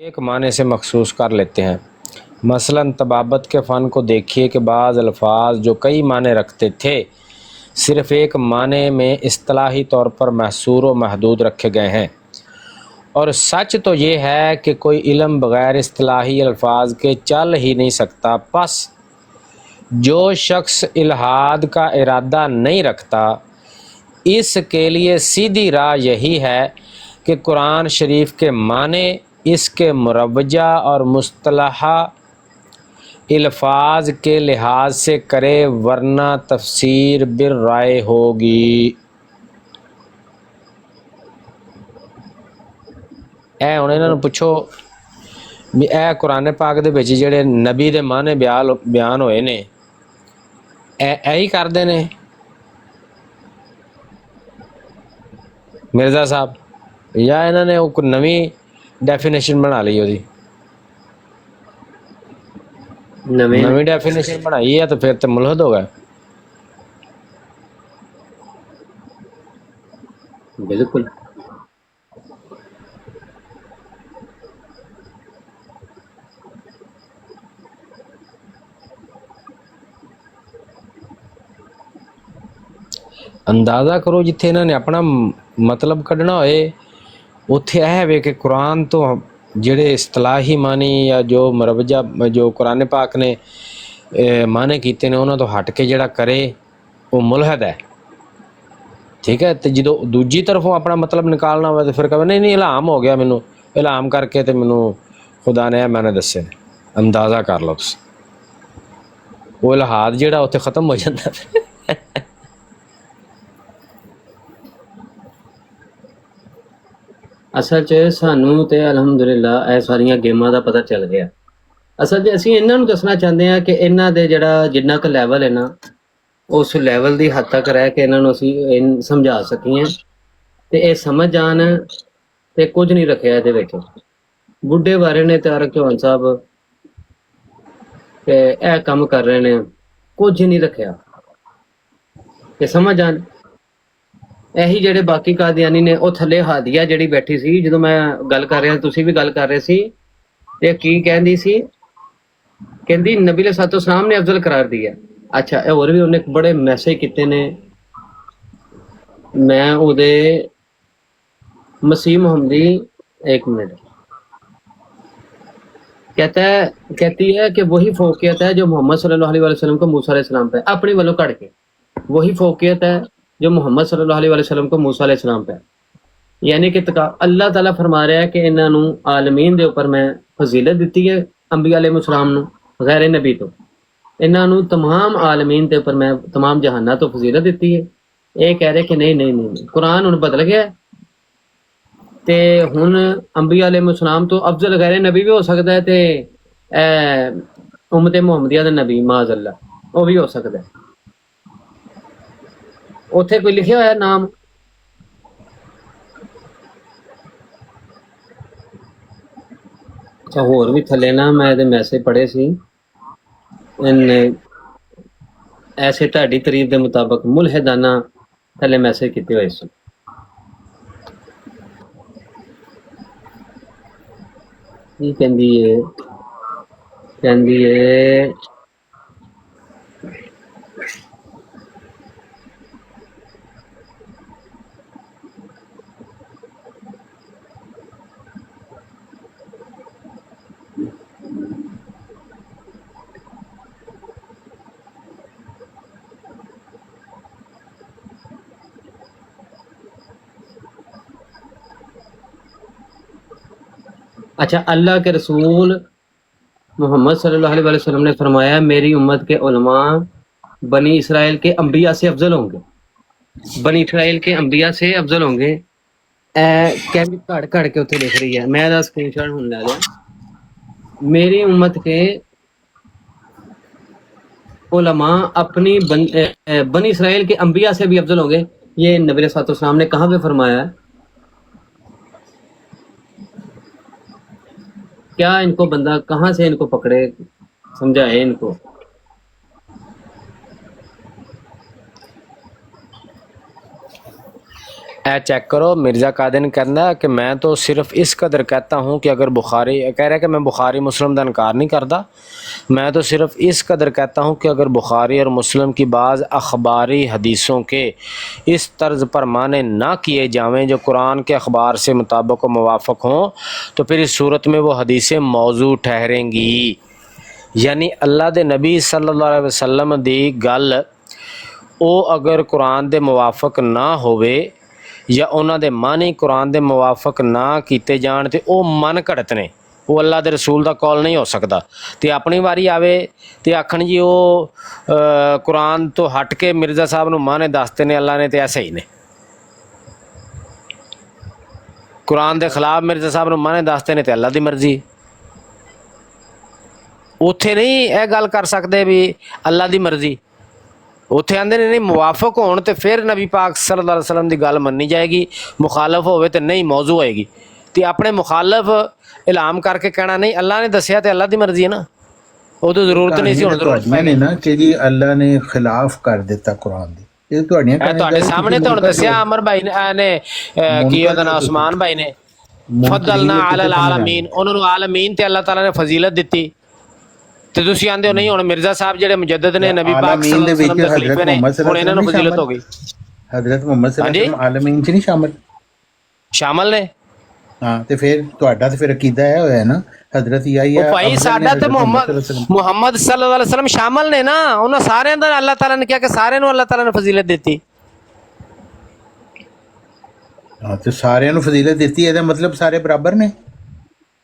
एक माने से मखसूस कर लेते हैं। मसलन तबाबत के फ़न को देखिए कि बाज़ अल्फाज जो कई माने रखते थे सिर्फ़ एक माने में इस्तिलाही तौर पर महसूर व महदूद रखे गए हैं। और सच तो ये है कि कोई इल्म बग़ैर इस्तिलाही अल्फाज के चल ही नहीं सकता। बस जो शख्स इल्हाद का इरादा नहीं रखता, इसके लिए सीधी राह यही है कि कुरान शरीफ के माने इसके मुरवजा और मुस्तलहा अल्फाज के लिहाज से करे, वरना तफसीर बिर राय होगी। ए हुण इन्हां नूं पुछो भी ए कुरान पाक दे विच जिहड़े नबी दे माने बयान होए ने ही करदे ने मिर्ज़ा साहब, या इन्हां ने कोई नवीं डेफिनेशन बना ली ओहदी नवीं डेफिनेशन बनाई है तो फिर तो मुलहद हो गए। बिल्कुल अंदाज़ा करो जिथे इन्होंने अपना मतलब कढ़ना होए उत्थे यह है कि कुरान तो जेड़े इस्तिलाही मानी या जो मरवजा जो कुरान पाक ने माने कीते ने उन्होंने तो हट के जड़ा करे वो मुलहद है। ठीक है, तो जो दूजी तरफों अपना मतलब निकालना हो तो फिर कहे नहीं नहीं इलाम हो गया, मैनू इलाम करके तो मैनू खुदा ने मैंने दसे। अंदाज़ा कर लो तुम, वो इलाहाद जेड़ा उत्थे खत्म हो जाता है। असल च सानू ते अलहमदुलिल्ला ਇਹ ਸਾਰੀਆਂ ਗੇਮਾਂ ਦਾ ਪਤਾ ਚੱਲ ਗਿਆ। ਅਸਲ 'ਚ ਅਸੀਂ ਇਹਨਾਂ ਨੂੰ ਦੱਸਣਾ ਚਾਹੁੰਦੇ ਹਾਂ ਕਿ ਇਹਨਾਂ ਦੇ ਜਿਹੜਾ ਜਿੰਨਾ ਕੁ ਲੈਵਲ ਹੈ ਨਾ ਉਸ ਲੈਵਲ ਦੀ ਹੱਦ ਤੱਕ ਰਹਿ ਕੇ ਇਹਨਾਂ ਨੂੰ ਅਸੀਂ ਸਮਝਾ ਸਕੀਏ ਤੇ ਇਹ ਸਮਝ ਜਾਣ ਤੇ ਕੁਝ ਨਹੀਂ ਰੱਖਿਆ ਇਹਦੇ ਵਿੱਚ। ਬੁੱਢੇ ਬਾਰੇ ਨੇ ਤਾਰਕ ਚੌਹਾਨ ਸਾਹਿਬ ਤੇ ਇਹ ਕੰਮ ਕਰ ਰਹੇ ਨੇ, ਕੁਝ ਨਹੀਂ ਰੱਖਿਆ ਤੇ ਸਮਝ ਜਾਣ। ਇਹੀ ਜਿਹੜੇ ਬਾਕੀ ਕਾਦੀਆਨੀ ਨੇ ਉਹ ਥੱਲੇ ਹਾਦੀਆ ਜਿਹੜੀ ਬੈਠੀ ਸੀ, ਜਦੋਂ ਮੈਂ ਗੱਲ ਕਰ ਰਿਹਾ ਤੁਸੀਂ ਵੀ ਗੱਲ ਕਰ ਰਹੇ ਸੀ ਤੇ ਕੀ ਕਹਿੰਦੀ ਸੀ, ਕਹਿੰਦੀ ਨਬੀ ਅਲੈਹਿਸਸਲਾਤੁ ਵਸਸਲਾਮ ਨੇ ਅਫਜ਼ਲ ਕਰਾਰ ਦਿਆ। ਅੱਛਾ, ਇਹ ਹੋਰ ਵੀ ਉਹਨੇ ਬੜੇ ਮੈਸੇਜ ਕੀਤੇ ਨੇ। मैं उदे मसीह मोहम्मदी एक मिनट कहती है कि वही फोकियत है जो मोहम्मद सल्लल्लाहु अलैहि वसल्लम को मूसा अलैहिस्सलाम पे अपने वालों कट के, वही फोकियत है जो मोहम्मद सल्लल्लाहु अलैहि वसल्लम को मूसा अलैहिस्सलाम पे। यानी कि अल्लाह ताला फरमा रहा है कि इन्हों आलमीन के उपर मैं फजीलत दी है, अंबिया अलैहिस्सलाम नूं गैर नबी तो इन्हों तमाम आलमीन के उपर मैं तमाम जहाना तो फजीलत दी है। ये कह रहे कि नहीं नहीं नहीं, कुरान हुण बदल गया ते हुण अंबिया अलैहिस्सलाम तो अफजल गैर नबी भी हो सकता है ते उम्मत मुहम्मदिया दा नबी माज़अल्लाह वो भी हो सकता है। उत्थे कोई लिखिया होया नाम? अच्छा, होर भी थले ना मैं इहदे मैसेज पढ़े सी, इन्ने ऐसे तुहाडी तारीफ के मुताबिक मुलहिदाना थले मैसेज किए हुए सी। की कहंदी है अच्छा, अल्लाह के रसूल मोहम्मद सल्लल्लाहु अलैहि वसल्लम ने फरमाया मेरी उम्मत के उलमा बनी इसराइल के अंबिया से अफजल होंगे, बनी इसराइल के अंबिया से अफजल होंगे। कैंडी घड़ घड़ के उत्थे लिख रही है, मैं स्क्रीनशॉट हुण ले लिया। मेरी उम्मत के उलमा अपनी बनी इसराइल के अंबिया से भी अफजल होंगे। ये नबी सल्लल्लाहु अलैहि वसल्लम ने कहाँ पे फरमाया है? क्या इनको बंदा कहाँ से इनको पकड़े, समझाए इनको। चेक करो, मिर्ज़ा कादिर कहना है कि मैं तो सिर्फ इस कदर कहता हूँ कि अगर बुखारी कह रहा है कि मैं बुखारी मुस्लिम का इनकार नहीं करता, मैं तो सिर्फ इस कदर कहता हूँ कि अगर बुखारी और मुस्लिम की बाज़ अखबारी हदीसों के इस तर्ज पर माने ना किए जावें जो कुरान के अखबार से मुताबिक व मुवाफ़क़ हों, तो फिर इस सूरत में वो हदीसें मौजू ठहरेंगी। यानी अल्लाह दे नबी सल्लल्लाहु अलैहि वसल्लम दी गल ਉਹ अगर कुरान दे मुवाफक ना होवे या उन्हां दे मानी कुरान दे मुवाफक ना कीते जाण ते ਉਹ मन घड़त ने, वो अल्लाह दे रसूल दा कॉल नहीं हो सकता। तो अपनी वारी आवे तो आखण जी वो कुरान तो हट के मिर्ज़ा साहब नूं माने दसते ने अल्लाह ने, तो ऐसे ही ने कुरान दे खिलाफ मिर्ज़ा साहब नूं माने दसते ने, तो अल्लाह दी मर्जी। उत्थे नहीं यह गल कर सकते भी अल्लाह दी मर्जी, उत्थे आंदे ने नहीं मुवाफक होण ते फिर नबी पाक सल्लल्लाहु अलैहि वसल्लम दी गल मन्नी जाएगी, मुखालफ होवे ते नहीं मौजू होएगी। तो अपने मुखालफ ऐलान करके कहना नहीं अल्लाह ने दसिया तो अल्लाह दी मर्जी है ना, वो तो जरूरत नहीं सी हुण जरूरत ने ना कि जी अल्लाह ने खिलाफ कर दिता कुरान दी। ये ਤੁਹਾਡੇ ਸਾਹਮਣੇ ਤੁਹਾਨੂੰ ਦੱਸਿਆ ਅਮਰ ਭਾਈ ਨੇ ਕੀ ਉਹਦਾ ਨਾਮ ਉਸਮਾਨ ਭਾਈ ਨੇ ਫضلنا على العالمين, ਉਹਨਾਂ ਨੂੰ ਆਲਮੀਨ ਤੇ ਅੱਲਾਹ ਤਾਲਾ ਨੇ ਫਜ਼ੀਲਤ ਦਿੱਤੀ। ਤੇ ਤੁਸੀਂ ਆਂਦੇ ਹੋ ਨਹੀਂ ਹੁਣ ਮਿਰਜ਼ਾ ਸਾਹਿਬ ਜਿਹੜੇ ਮੁਜੱਦਦ ਨੇ ਨਬੀ ਪਾਕ ਸੱਲੱਲਾਹੁ ਅਲੈहि ਵਸੱਲਮ ਦੇ ਖਲੀਫੇ ਨੇ, ਹੁਣ ਇਹਨਾਂ ਨੂੰ ਫਜ਼ੀਲਤ ਹੋ ਗਈ। हजरत मोहम्मद सल्लल्लाहु अलैहि वसल्लम आलमीन च नहीं शामिल ने। हाँ तो फिर ਤੁਹਾਡਾ ਤੇ ਫਿਰ ਅਕੀਦਾ ਹੈ ਹੋਇਆ ਨਾ हजरत याहिया भाई साडा ते मुहम्मद सल्लल्लाहु अलैहि वसल्लम शामिल ने ना, ਉਹਨਾਂ ਸਾਰਿਆਂ ਦਾ ਅੱਲਾਹ ਤਾਲਾ ਨੇ ਕਿਹਾ ਕਿ ਸਾਰਿਆਂ ਨੂੰ ਅੱਲਾਹ ਤਾਲਾ ਨੇ ਫਜ਼ੀਲਤ ਦਿੱਤੀ। ਹਾਂ ਤੇ ਸਾਰਿਆਂ ਨੂੰ ਫਜ਼ੀਲਤ ਦਿੱਤੀ, ਇਹਦਾ ਮਤਲਬ ਸਾਰੇ ਬਰਾਬਰ ਨੇ,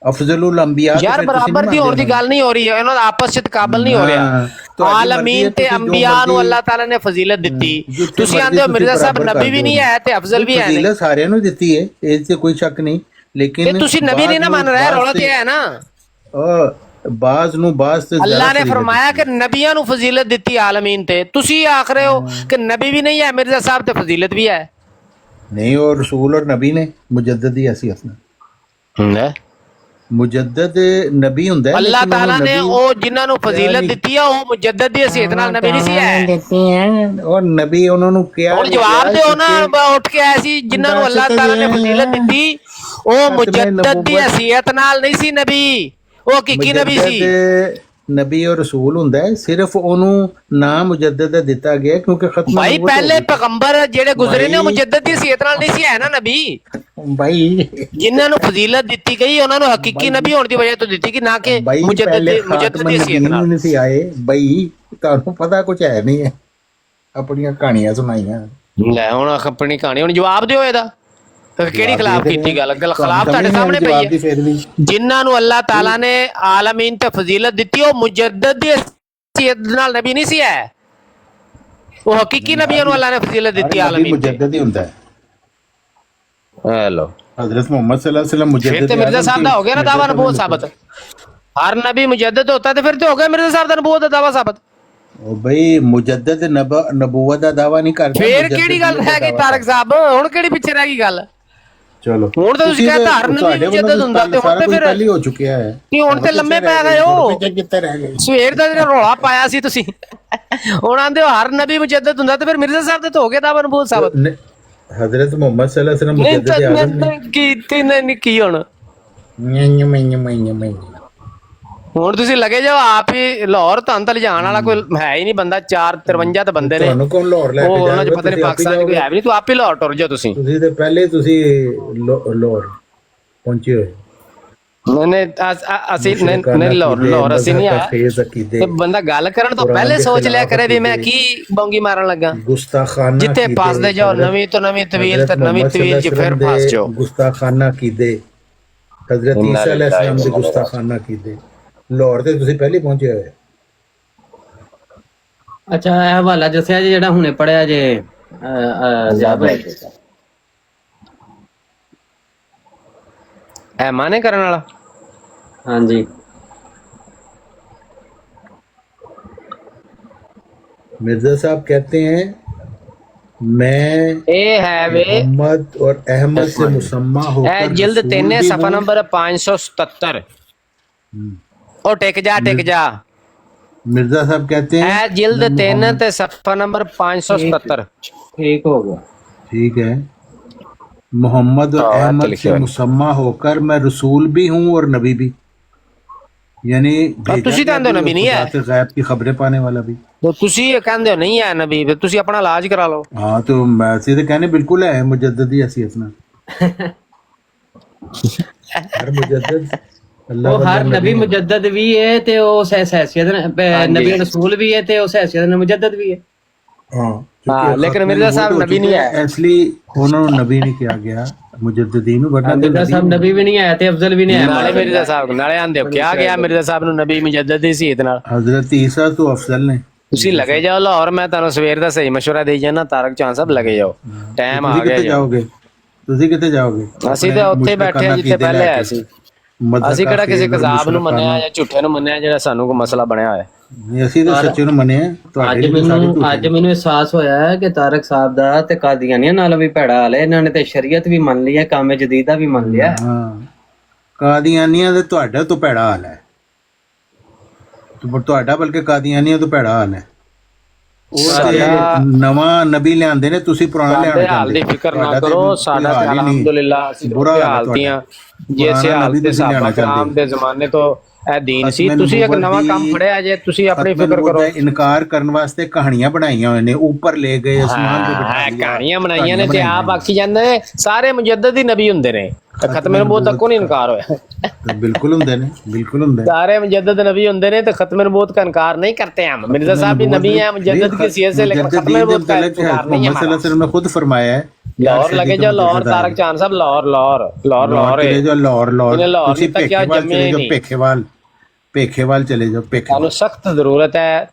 ਅਫਜ਼ਲੁਲ ਅੰਬਿਆ। यार बराबर दी होने की गल नहीं हो रही है, इन्होंने आपस च तकाबल नहीं हो रहा। आलमीन ते अंबिया नु अल्लाह ताला ने फजीलत दित्ती, तुसी आंदे हो मिर्जा साहब नबी भी नहीं है ते अफजल भी है नहीं। फजीलत सारिਆਂ ਨੂੰ ਦਿੱਤੀ ਹੈ, ਇਸ ਤੇ ਕੋਈ ਸ਼ੱਕ ਨਹੀਂ, लेकिन ते तुसी नबी नहीं ना मान रहे, रौला ते है ना बाज नु बाज ते अल्लाह ने फरमाया कि नबियां नु फजीलत दित्ती आलमीन ते, तुसी आख रहे हो कि नबी भी नहीं है मिर्जा साहब ते फजीलत भी है नहीं, और रसूल और नबी ने मुजद्दद दी हैसियत ना मुजद्दद नबी हुंदा है। अल्लाह ताला ने ओ जिन्हां नु फजीलत दित्ती है ओ मुजद्दद दी हैसियत नाल नबी नहीं सी है, और नबी उन्हां नु किया और जवाब दिओ ना, उठ के ऐसी जिन्हां नु अल्लाह ताला ने फजीलत दित्ती ओ मुजद्दद दी हैसियत नाल नहीं सी नबी, ओ हकीकी नबी सी। नबी और रसूल हुंदा है, सिर्फ ओनू नाम मुजद्दद दिता गया क्योंकि खत्म भाई पहले पैगंबर जेड़े गुजरे ने मुजद्दद दी हैसियत नाल नहीं सी है ना नबी भाई, जिन्हां नु फजीलत दित्ती गई उन्हां नु हकीकी नबी होने दी वजह तो दित्ती कि ना कि मुजद्दद दी हैसियत नाल नहीं सी आए। भाई तानू पता कुछ है नहीं है, अपनी कहानियां सुनाइयां ले हुण अपनी कहानी, हुण जवाब दिओ एदा ਕਿਹੜੀ ਖਿਲਾਫ ਕੀਤੀ ਗੱਲ ਖਿਲਾਫ ਤੁਹਾਡੇ ਸਾਹਮਣੇ ਪਈ ਹੈ। ਜਿਨ੍ਹਾਂ ਨੂੰ ਅੱਲਾਹ ਤਾਲਾ ਨੇ ਆਲਮੀਨ ਤੇ ਫਜ਼ੀਲਤ ਦਿੱਤੀ ਉਹ ਮੁਜੱਦਦ ਦੀ ਹਸੀਅਤ ਨਾਲ ਨਬੀ ਨਹੀਂ ਸੀ ਹੈ, ਉਹ ਹਕੀਕੀ ਨਬੀਆਂ ਨੂੰ ਅੱਲਾਹ ਨੇ ਫਜ਼ੀਲਤ ਦਿੱਤੀ ਆਲਮੀਨ ਤੇ। ਮੁਜੱਦਦ ਹੀ ਹੁੰਦਾ ਹੈ। हेलो हजरत मोहम्मद सल्लल्लाहु अलैहि वसल्लम मुजद्दिद फिर तो मिर्जा साहब का हो गया ना दावा नबूवत साबित, हर नबी मुजद्दिद होता है तो फिर तो हो गया मिर्जा साहब का नबूवत का दावा साबित। ओ भाई मुजद्दिद नबूवत का दावा नहीं करता, फिर केड़ी गल रह गई तारक साहब, हुण केड़ी पीछे रह गई गल। चलो ਹੁਣ ਤਾਂ ਤੁਸੀਂ ਕਹਿੰਦੇ ਹਰ ਨਬੀ ਮੁਜੱਦਦ ਹੁੰਦਾ ਤੇ ਹੁਣ ਤੇ ਫਿਰ ਪਹਿਲੀ ਹੋ ਚੁੱਕਿਆ ਹੈ ਕਿ ਹੁਣ ਤੇ ਲੰਮੇ ਪੈ ਗਏ ਹੋ, ਕਿੱਥੇ ਰਹਿ ਗਏ ਸਵੇਰ ਦਾ ਜਿਹੜਾ ਰੌਲਾ ਪਾਇਆ ਸੀ ਤੁਸੀਂ, ਹੁਣ ਆਂਦੇ ਹੋ ਹਰ ਨਬੀ ਮੁਜੱਦਦ ਹੁੰਦਾ ਤੇ ਫਿਰ ਮਿਰਜ਼ਾ ਸਾਹਿਬ ਤੇ ਹੋ ਗਿਆ ਦਾਵਾ ਨਬੂਵਤ ਸਾਬਤ। हजरत मोहम्मद सल्लल्लाहु अलैहि वसल्लम मुजद्दिद आज़म ने ਕੀਤੀ ਨਹੀਂ ਕੀ ਹੁਣ ਹੁਣ ਤੁਸੀਂ ਲੱਗੇ ਜਾਓ ਆਪ ਹੀ ਲਾਹੌਰ ਤੁਹਾਨੂੰ ਤਾਂ ਲਿਜਾਣ ਵਾਲਾ ਕੋਈ ਹੈ ਹੀ ਨਹੀਂ ਬੰਦਾ, 453 ਤਾਂ ਬੰਦੇ ਨੇ, ਤੁਹਾਨੂੰ ਕੌਣ ਲਾਹੌਰ ਲੈ ਕੇ ਉਹ ਉਹਨਾਂ ਚ ਪਤਾ ਨਹੀਂ ਪਾਕਿਸਤਾਨ ਚ ਕੋਈ ਹੈ ਵੀ ਨਹੀਂ, ਤੂੰ ਆਪ ਹੀ ਲਾਹੌਰ ਟੁਰ ਜਾ। ਤੁਸੀਂ ਤੇ ਪਹਿਲੇ ਤੁਸੀਂ ਲਾਹੌਰ ਪਹੁੰਚੇ ਹੋਏ ਨਹੀਂ ਅਸੀਂ ਨਹੀਂ ਲਾਹੌਰ ਅਸੀਂ ਨਹੀਂ ਆਇਆ ਤੇ ਬੰਦਾ ਗੱਲ ਕਰਨ ਤੋਂ ਪਹਿਲੇ ਸੋਚ ਲਿਆ ਕਰੇ ਵੀ ਮੈਂ ਕੀ ਬੌਂਗੀ ਮਾਰਨ ਲੱਗਾ। ਗੁਸਤਾਖਾਨਾ ਜਿੱਥੇ ਫਸਦੇ ਜਾਓ ਨਵੀਂ ਤੋਂ ਨਵੀਂ ਤਵੀਲ ਤੇ ਨਵੀਂ ਤਵੀਲ ਚ ਫਿਰ ਫਸ ਜਾਓ। ਗੁਸਤਾਖਾਨਾ ਕੀਦੇ ਹਜ਼ਰਤ ਈਸਾ अलैहिस्सलाम ਦੇ ਗੁਸਤਾਖਾਨਾ ਕੀਦੇ ਲਾਹੌਰ ਤੇ ਤੁਸੀਂ ਪਹਿਲੇ ਪਹੁੰਚੇ ਹੋਏ। ਅੱਛਾ ਇਹ ਹਵਾਲਾ ਦੱਸਿਆ ਜੀ ਜਿਹੜਾ ਹੁਣੇ ਪੜਿਆ ਜੇ ਐ ਮਾਨੇ ਕਰਨ ਵਾਲਾ। ਹਾਂਜੀ मिर्जा साहब कहते हैं मैं ਇਹ ਹੈ ਵੇ मोहम्मद और अहमद से मुसम्मा ਇਹ होकर जिल्द रसूल 3 भी ਸਫਾ हूं। ਨੰਬਰ 577। ਉਹ ਟਿਕ ਜਾ मिर्जा साहब कहते हैं ਇਹ ਜਿਲਦ 3 ਤੇ ਸਫਾ ਨੰਬਰ 577। ਠੀਕ ਹੋ ਗਿਆ। ठीक है मोहम्मद और हाँ, तो अहमद लिखे से हुए। मुसम्मा होकर मैं रसूल भी हूँ और नबी भी, यानी भेजा तुसी गया कहंदे हो भी नबी और नहीं है खुदा के गैब की खबरें पाने वाला भी। तो तुसी ये कहंदे हो नहीं है नबी फिर तुसी अपना इलाज करा लो हाँ तो मैं तो कहने बिल्कुल है मुजद्ददी हसीयत ना। हर मुजद्दद अल्लाह ਉਹ बंदा ਹਰ ਨਬੀ है। ਮੁਜੱਦਦ ਵੀ ਹੈ ਤੇ ਉਸ ਹੈਸੀਅਤ ਨਾਲ ਨਬੀ ਰਸੂਲ ਵੀ ਹੈ ਤੇ ਉਸ ਹੈਸੀਅਤ ਨਾਲ ਮੁਜੱਦਦ ਵੀ ਹੈ। हाँ हाँ, क्योंकि लेकिन खत्म मिर्जा नबूवत साहब हो नबी चुके नहीं हैं, है। इसलिए उन्होंने नबी नहीं किया गया मुजद्ददीन, वरना तो ਮਿਰਜ਼ਾ नबी ਸਾਹਿਬ ਨਬੀ ਵੀ ਨਹੀਂ ਆਇਆ ਤੇ ਅਫਜ਼ਲ ਵੀ ਨਹੀਂ ਆਇਆ। नाले मिर्जा साहब नाले आंदे हो क्या गया मिर्जा साहब ਨੂੰ ਨਬੀ ਮੁਜੱਦਦ ਦੀ ਸੀਤ ਨਾਲ हजरत ईसा तो अफजल ने। ਤੁਸੀਂ ਲੱਗੇ ਜਾਓ ਲਾਹੌਰ ਮੈਂ ਤੁਹਾਨੂੰ ਸਵੇਰ ਦਾ ਸਹੀ ਮਸ਼ਵਰਾ ਦੇਈ ਜਾਣਾ ਤਾਰਕ ਚਾਂਦ ਸਾਹਿਬ ਲੱਗੇ ਜਾਓ ਟਾਈਮ ਆ ਤੁਸੀਂ ਗਿਆ ਕਿੱਥੇ ਜੀ ਜਾਓਗੇ? ਤੁਸੀਂ ਕਿੱਥੇ ਜਾਓਗੇ? ਅਸੀਂ ਤਾਂ ਉੱਥੇ ਬੈਠੇ ਆ ਜਿੱਥੇ ਪਹਿਲੇ ਆਏ ਸੀ ਅਸੀਂ ਕਿਹੜਾ ਕਿਸੇ ਕਜ਼ਾਬ ਨੂੰ ਮੰਨਿਆ ਜਾਂ ਝੂਠੇ ਨੂੰ ਮੰਨਿਆ ਜਿਹੜਾ ਸਾਨੂੰ ਕੋਈ ਮਸਲਾ ਬਣਿਆ ਹੋਇਆ ਨਹੀਂ, ਅਸੀਂ ਤਾਂ ਸੱਚੇ ਨੂੰ ਮੰਨਿਆ। ਅੱਜ ਮੈਨੂੰ ਅਹਿਸਾਸ ਹੋਇਆ ਹੈ ਕਿ ਤਾਰਕ ਸਾਹਿਬ ਦਾ ਤੇ ਕਾਦੀਆਨੀਆਂ ਨਾਲ ਵੀ ਭੈੜਾ ਹਾਲ ਹੈ। ਇਹਨਾਂ ਨੇ ਤੇ ਸ਼ਰੀਅਤ ਵੀ ਮੰਨ ਲਈ ਹੈ, ਕਾਮੇ ਜਦੀਦਾ ਵੀ ਮੰਨ ਲਿਆ। ਹਾਂ, ਕਾਦੀਆਨੀਆਂ ਦੇ ਤੁਹਾਡਾ ਤੋਂ ਭੈੜਾ ਹਾਲ ਹੈ, ਤੁਹਾਡਾ ਬਲਕਿ ਕਾਦੀਆਨੀਆਂ ਤੋਂ ਭੈੜਾ ਹਾਲ ਹੈ। ਉਹ ਤੇ ਨਵਾਂ ਨਬੀ ਲਿਆਂਦੇ ਨੇ, ਤੁਸੀਂ ਪੁਰਾਣਾ ਲਿਆਣਾ ਸਾਡੇ ਹਾਲ ਦੀ ਫਿਕਰ ਨਾ ਕਰੋ ਸਾਡਾ ਤੇ ਅਲਹਮਦੁਲਿਲਾ ਅਸੀਂ ਬੁਰਾ ਹਾਲਤੀਆਂ ਜਿਸ ਹਾਲ ਤੇ ਸਾਹਬਾ ਕਰਾਮ ਦੇ ਜ਼ਮਾਨੇ ਤੋਂ ਇਹ ਦੀਨ ਸੀ। ਤੁਸੀਂ ਇੱਕ ਨਵਾਂ ਕੰਮ ਫੜਿਆ ਜੇ ਤੁਸੀਂ ਆਪਣੀ ਫਿਕਰ ਕਰੋ। ਇਨਕਾਰ ਕਰਨ ਵਾਸਤੇ ਕਹਾਣੀਆਂ ਬਣਾਈਆਂ ਹੋਏ ਨੇ, ਉੱਪਰ ਲੈ ਗਏ ਅਸਮਾਨ ਤੇ ਬਿਠਾ ਲਿਆ, ਕਹਾਣੀਆਂ ਬਣਾਈਆਂ ਨੇ ਤੇ ਆਪ ਆਖੀ ਜਾਂਦੇ ਨੇ ਸਾਰੇ ਮੁਜੱਦਦ ਹੀ ਨਬੀ ਹੁੰਦੇ ਨੇ। ਖਤਮੇ ਨਬੂਵਤ ਤੱਕ ਕੋਈ ਇਨਕਾਰ ਹੋਇਆ ਬਿਲਕੁਲ ਹੁੰਦੇ ਨੇ, ਬਿਲकुल ਹੁੰਦੇ सारे मुजद्दद नबी होंगे ने तो खत्म नबूवत का इनकार नहीं करते हम। मिर्जा साहब भी नबी हैं मुजद्दद की हैसियत से, लेकिन खत्म नबूवत का इनकार नहीं है हमारा। ने खुद फरमाया है लाहौर लगे जो लाहौर तारक चांद साहब लाहौर लाहौर लाहौर लाहौर चले जाओ, लाहौर इन्हें लाहौर ਤੁਸੀਂ तक क्या ਭੇਖੇਵਾਲ जमे ਚਲੇ ਜਾਓ, नहीं। ਭੇਖੇਵਾਲ ਚਲੇ ਜਾਓ। ਸਾਨੂੰ ਸਖਤ ਜ਼ਰੂਰਤ ਹੈ